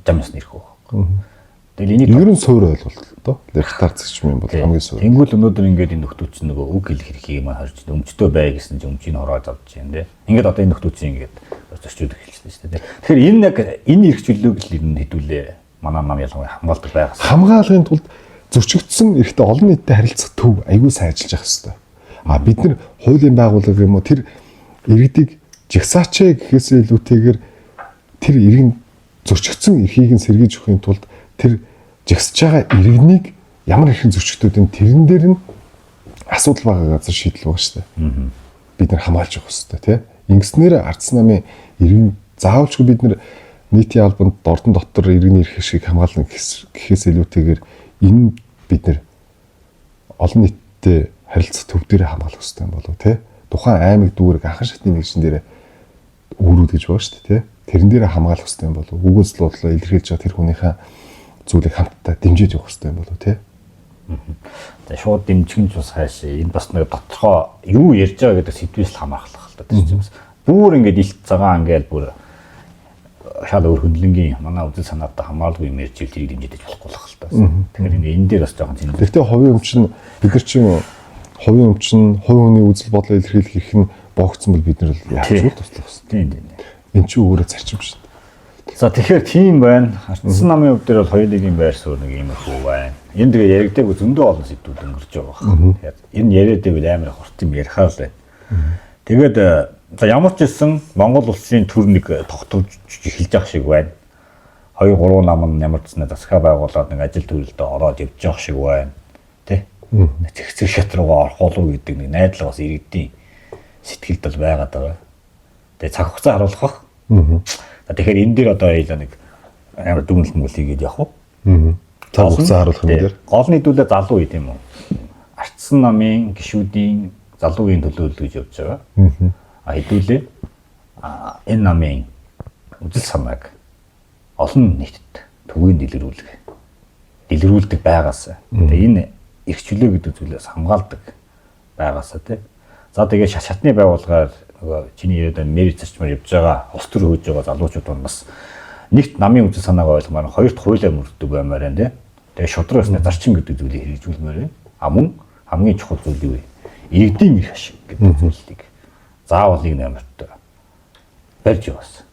жамсны ирэх үү. Тэгэл энийг ер нь суур ойлголт л доо. Лектарцч юм бол хамгийн суур. Тэнгүүл өнөөдөр ингээд энэ нөхдүүч нөгөө үг хэлэх хэргийг маань харж өмчтөө бай гэсэн чинь өмчийг хороож авч байна те. Ингээд одоо энэ нөхдүүч ингээд зочдод хэлчихсэн шүү дээ. Тэгэхээр энэ яг энэ эрх чөлөөг л ер нь хэдүүлээ манай нам ялангуяа хамгаалдаг байх. Хамгаалахын тулд зөрчигдсөн эрхтэй олон нийтэд харилцах төв аягүй сайн ажиллаж явах хэрэгтэй. Бид нар хуулийн байгууллага юм уу тэр иргэдийг жигсаач гэхээс илүүтэйгээр тэр иргэн зөрчигдсөн эрхийг нь сэргийж өгөхийн тулд тэр жигсэж байгаа иргэнийг ямар ихэн зөрчигдүүдийн тэрэн дээр нь асуудал байгаа газар шийдэл байгаа шүү дээ. Бид нар хамгаалж явах хэрэгтэй тий. Ингэснээр ардсан намын иргэн заавалчгүй бид нар нийтийн албанд дордон дотор иргэний эрх ашиг хамгаална гэхээс илүүтэйгээр энэ бид нар олон нийтэд харилцах төв дээр хамгаалах хэрэгтэй юм болов тий. Тухайн аймаг дүүрэг анхан шатны нэгжин дээр үүрүүд гэж байгаа шүү дээ тий. Тэрэн дээр хамгаалах хэрэгтэй юм болов. Үгүйцэл бодлоо илэрхийлж байгаа тэр хүнийхээ зүйлийг хамтдаа дэмжиж явах хэрэгтэй юм болов тий. За шууд дэмжигч бас хайш. Энэ бас нэг тодорхой юу ярьж байгаа гэдэг сэдвээс л хамаарах л та тийм юм. Бүр ингээд илт цагаан ингээд бүр шал өөр хөндлөнгийн манай үзэл санаатай хамааралгүй юм ярьж тэрийг дэмжиж болохгүй л та. Тэгэхээр энэ дээр бас жоохон зин. Гэхдээ хувийн өмч нь бид нар чинь хувийн өмч нь хувь хүний үзэл бодлоо илэрхийлэх их нь боогцсон бол бид нар яаж ч туслах хэрэгтэй. Тийм. Энд чинь өөрөө зарчим шүү дээ. За тэгэхээр тийм байна. Ардсан намын хувьд дээр бол хоёулын байр суурь нэг юм хөө байна. Энэ тэгээ яригдаагүй зөндөө олон сэдвүүд өнгөрч байгаа байна. Тэгэхээр энэ яриад байвал амар хурц юм ярихаар л байна. Тэгээд за ямар ч хэлсэн Монгол улсын төр нэг тогтворж эхэлж явах шиг байна. 2-3 нам нь ямар ч нэг засгаа байгуулад нэг ажил төрөлдөө ороод явж явах шиг байна. Тэ? Зэгцэг шат руугаа орох уу гэдэг нэг найдлага бас иргэдийн сэтгэлд бол байгаад байгаа. Тэгээ цаг хугацаа харуулах бах. Тэгэхээр энэ дээр одоо яйлаа нэг амар дүгнэлт мөл хийгээд явах уу? Цаг хугацаа харуулах юм дээр. Гол нийлүүлээ залуу үед юм уу? Ардсан намын гишүүдийн залуугийн төлөөлөл гэж явж байгаа. Хэдүүлээ энэ намын үзэл санааг олон нийтэд төвийн дэлгэрүүлдэг байгаасаа. Тэгээ энэ эрх чөлөө гэдэг зүйлээс хамгаалдаг байгаасаа тий. За тэгээ шатны байгууллагаар нөгөө чиний яриад мэрэг зарчмаар явж байгаа улс төр хөөж байгаа залуучууд бол бас нэгт намын үзэл санаагаа ойлгомоор хоёрт хуулиа мөрддөг баймаар байна тий. Тэгээ шудрагсны зарчим гэдэг зүйлийг хэрэгжүүлмээр байна. А мөн хамгийн чухал зүйл юу вэ? Иргэдийн эрх ашиг гэдэг зүйлийг заавал нэг наймарт барьж яваасан.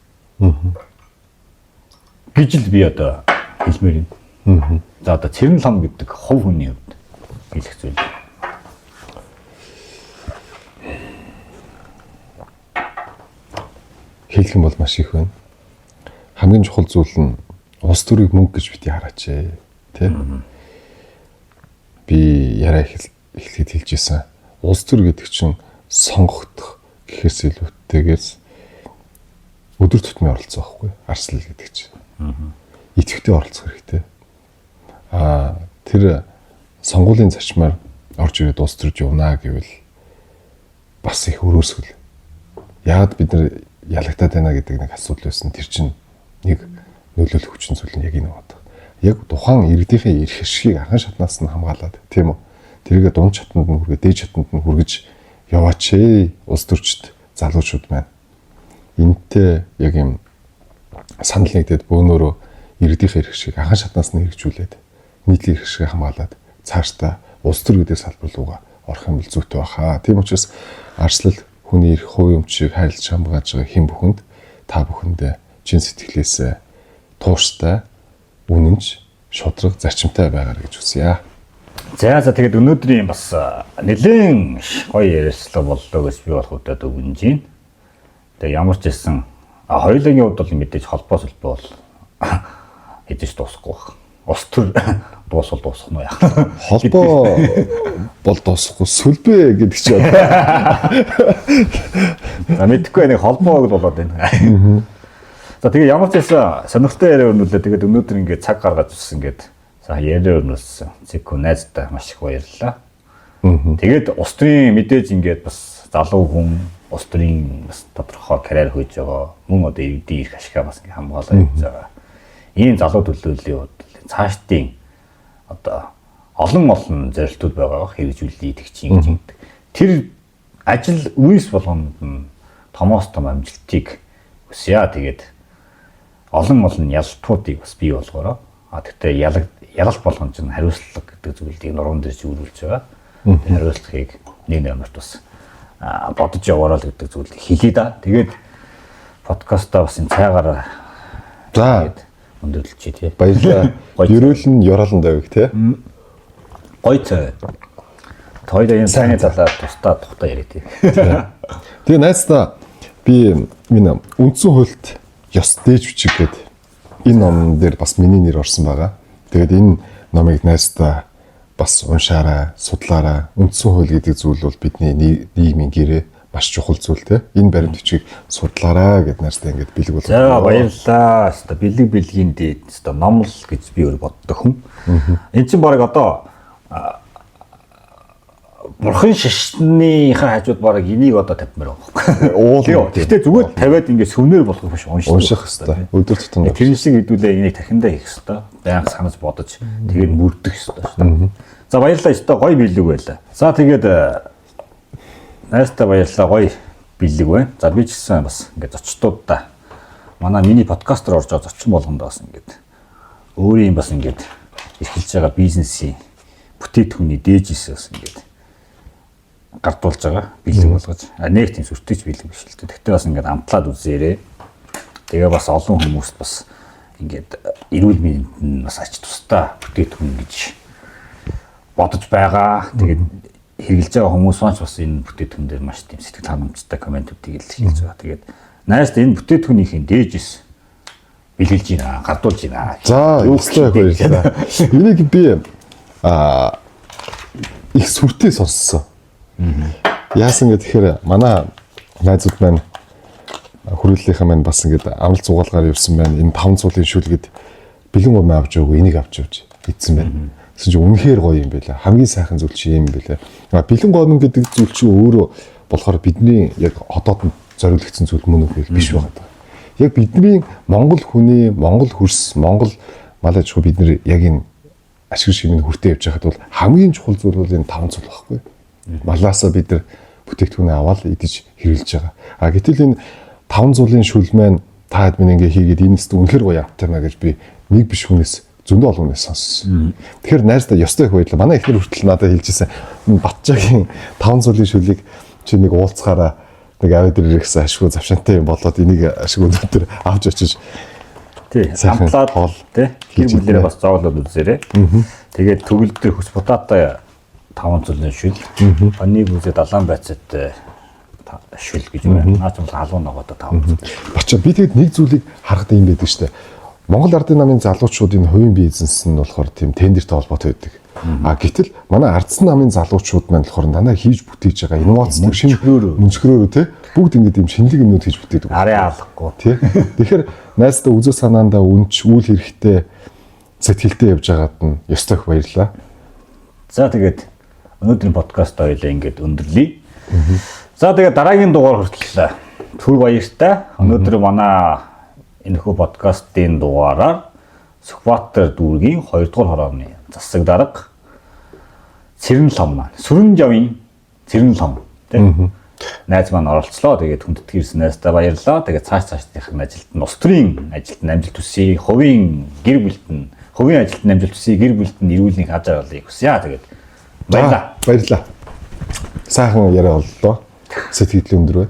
Гэж л би одоо хэлмээр юм. За одоо цэрэн лам гэдэг хувь хүний хувьд хэлэх зүйл. Хэлэх юм бол маш их байна. Хамгийн чухал зүйл нь улс төрийг мөнгө гэж бити хараач тий. Би яриа эхлэхэд хэлж ирсэн. Улс төр гэдэг чинь сонгогдох гэхээс илүүтэйгээс өдөр тутмын оролцоо байхгүй арслал гэдэг чинь. Идэвхтэй оролцох хэрэгтэй. Тэр сонгуулийн зарчмаар орж ирээд улс төрж явна гэвэл бас их өрөөсгөл. Яагаад бид нар ялагдаад байна гэдэг нэг асуудал байсан. Тэр чинь нэг нөлөөлөх хүчин зүйл нь яг энэ байна. Яг тухайн иргэдийнхээ эрх ашигыг анхан шатнаас нь хамгаалаад тийм үү. Тэргээ дунд чатанд нь хүргээ, дээд чатанд нь хүргэж яваач ээ улс төрчд залуучууд маань. Энтэй яг юм санал нэгдээд бөөнөрөө иргэдийнхээ эрх ашигыг анхан шатнаас нь хэрэгжүүлээд нийтлийн эрх ашигыг хамгаалаад цаашдаа улс төр гэдэг салбар руугаа орох юм бол зүйтэй баха. Тийм учраас арслал хүний эрх хувь өмчийг хайрлаж хамгааж байгаа хэн бүхэнд та бүхэндээ чин сэтгэлээс тууштай үнэнч шудраг зарчимтай байгаарай гэж хүсье. За тэгээд өнөөдрийн бас нэлээд гоё ярилцлага боллоо гэж би болох удаад өгнж байна. Тэгээ ямар ч байсан хоёулангийн хувьд бол мэдээж холбоо бол хэдэж дуусахгүй байна. Улс төр дуусвал дуусах нь яа. Холбоо бол дуусахгүй сүлбэ гэдэг чинь. Мэдхгүй нэг холбоо гэж болоод байна. За тэгээ ямар ч байсан сонирхолтой яриа өрнүүлээ. Тэгээд өнөөдөр ингээд цаг гаргаж ирсэн ингээд за яриа өрнүүлсэн. Цэко найздаа маш их баярлалаа. Тэгээд улс төрийн мэдээж ингээд бас залуу хүн улс төрийн бас тодорхой карьер хийж байгаа. Мөн одоо иргэдийн эрх ашигаа бас ингээд хамгаалаад явж байгаа. Ийм залуу төлөөллийн цаашдын одоо олон зорилтууд байгаа хэрэгжүүлэлт идэх чинь гэдэг. Тэр ажил үеэс болгонд нь томоос том амжилтыг хүсье. Тэгээд олон ялалтуудыг бас бий болгоорой. Тэгтээ ялалт болгон чинь хариуцлага гэдэг зүйлийг нуруунд дээр зөвлөж байгаа. Тэр хариуцлагыг нэг нэмэрт бас бодож яваарай гэдэг зүйлийг хэлье да. Тэгээд подкастаа бас энэ цайгаараа за өндөрлөж тий. Баярлалаа. Ерөөл нь ёроолон давиг тий. Гоё цай. Тойд энэ цайны талаар тухтаа яриа тий. Тэгээ найздаа би энэ үндсэн хуульд ёс дээж бичиг гэдэг энэ ном дээр бас миний нэр орсон байгаа. Тэгээд энэ номыг найздаа бас уншаарай, судлаарай. Үндсэн хууль гэдэг зүйл бол бидний нийгмийн гэрээ маш чухал зүйл те. Энэ баримт бичгийг судлаарай гэд найздаа ингэж бэлэг болгоо. За баярлалаа. Хэвээ бэлгийн дээд хэвээ ном л гэж би өөр боддог хүн. Энд чинь баг одоо бурхан шашныхаа хажууд баг энийг одоо тавьмаар байгаа. Уулын. Гэхдээ зүгээр тавиад ингээд сүнээр болгох биш унших хэрэгтэй. Өдөр тутам. Тэр шиг хэдүүлээ энийг дахиндаа хийх хэрэгтэй. Байнга санаж бодож тэгээд мөрдөх хэрэгтэй шүү дээ. За баярлалаа. Өстой гоё бэлэг байлаа. За тэгээд найстаа баярлалаа. Гоё бэлэг байна. За би ч гэсэн бас ингээд зочдуудаа манай миний подкастер орж байгаа зочин болгонд бас ингээд өөрийн бас ингээд эрхэлж байгаа бизнесийн бүтээтгүүний дээжээс бас ингээд гардуулж байгаа бэлэг болгож. Нэг тийм сүртэйч бэлэг биш л дээ. Тэгтээ бас ингээд амтлаад үзээрэй. Тэгээ бас олон хүмүүст бас ингээд эрүүл мэндэнд бас ач тустай бүтээтгүүн гэж бодож байгаа. Тэгээд хэрэгжилж байгаа хүмүүс маань бас энэ бүтээтгүүн дээр маш тийм сэтгэл ханамжтай комментүүдийг л хийж байгаа. Тэгээд найст энэ бүтээтгүүнийхээ дээжээс бэлгэлж байна, гардуулж байна. За, өстой баярлалаа. Энийг би их сүртэй сонссон. Яасан гэхээр манай найзууд маань хүрээллийнхэн маань бас ингээд амлалт зугаалгаар явсан байна. Энэ 5 цуулын шүлгэд бэлэн гомь авч өгөө энийг авч идсэн байна. Тэгсэн чинь үнэхээр гоё юм байлаа. Хамгийн сайхан зүйл чи юм байлаа. Бэлэн гомь гэдэг зүйл чи өөрөө болохоор бидний яг одоодд зориулагдсан зүйл мөн үгүй биш байгаа. Яг бидний Монгол хүний, Монгол хөрс, Монгол мал аж ахуй бид нэр яг энэ ашиг шимийн хүртээ явж байхад бол хамгийн чухал зүйл бол энэ 5 зүйл байхгүй. Малаасаа бид нар бүтээгдэхүүнээ аваад идэж хэрэлж байгаа. А гэтэл энэ 5 зүйлийн шүл маань та админ ингээ хийгээд энэ нэст үнэхэр гоё амттай маа гэж би нэг биш хүнээс зөндөө олон хүнээс сонссон. Тэгэхээр найздаа ёстой их баярлаа. Манай ихнэр хүртэл надад хэлжсэн Батчаагийн 5 зүйлийн шүлийг чи нэг уулзахаараа нэг авид ирсэн ашгүй завшантай юм болоод энийг ашгүй өнөдөр авч очиж тий хамтлаад хоол тий гэр бүлэрээ бас зоглоод үзээрэй. Тэгээд төгөл дээр хүс бутаатай 5 зүйлийн шүл. Паник үзээ далайн байцад шүл гэж байна. Наач бол халуун ногоодоо 5 зүйл. Бачаа би тэгэд нэг зүйлийг харахад юм байдаг штэ. Монгол Ардын намын залуучуудын хувийн бизнес нь болохоор тийм тендертэй холбоотой байдаг. А гэтэл манай Ардсан намын залуучууд маань болохоор дандаа хийж бүтээж байгаа инновац шинэ мөнчгөрөөрөө тий бүгд ингэдэг юм шинэлэг юмнууд хийж бүтээдэг. Арай алахгүй тий. Тэгэхээр найздаа үзүү санаандаа үнч үйл хэрэгтэй сэтгэлтэй явж байгаад нь ёстой их баярлаа. За тэгээд өнөөдрийн подкаст хоёлаа ингээд өндөрлөе. За тэгээд дараагийн дугаар хүртэл түр баяртай. Өнөөдөр манай энэхүү подкастын дугаараар Сүхбаатар дүүргийн 2 дугаар хорооны засаг дарга Цэрэн лом маань Сүрэн жавын Цэрэн лом тийм найз маань оролцлоо. Тэгээд хүндэтгэж ирсэн найздаа баярлалаа. Тэгээд цаашдынх нь ажилд нь улс төрийн ажилд нь амжилт хүсье. Хувийн гэр бүлд нь хувийн ажилд нь амжилт хүсье. Гэр бүлд нь эрүүл нэг хажаар болъё хүсье. Тэгээд баярлалаа. Баярлалаа. Сайхан яриа боллоо. Сэтгэл өндөр бай.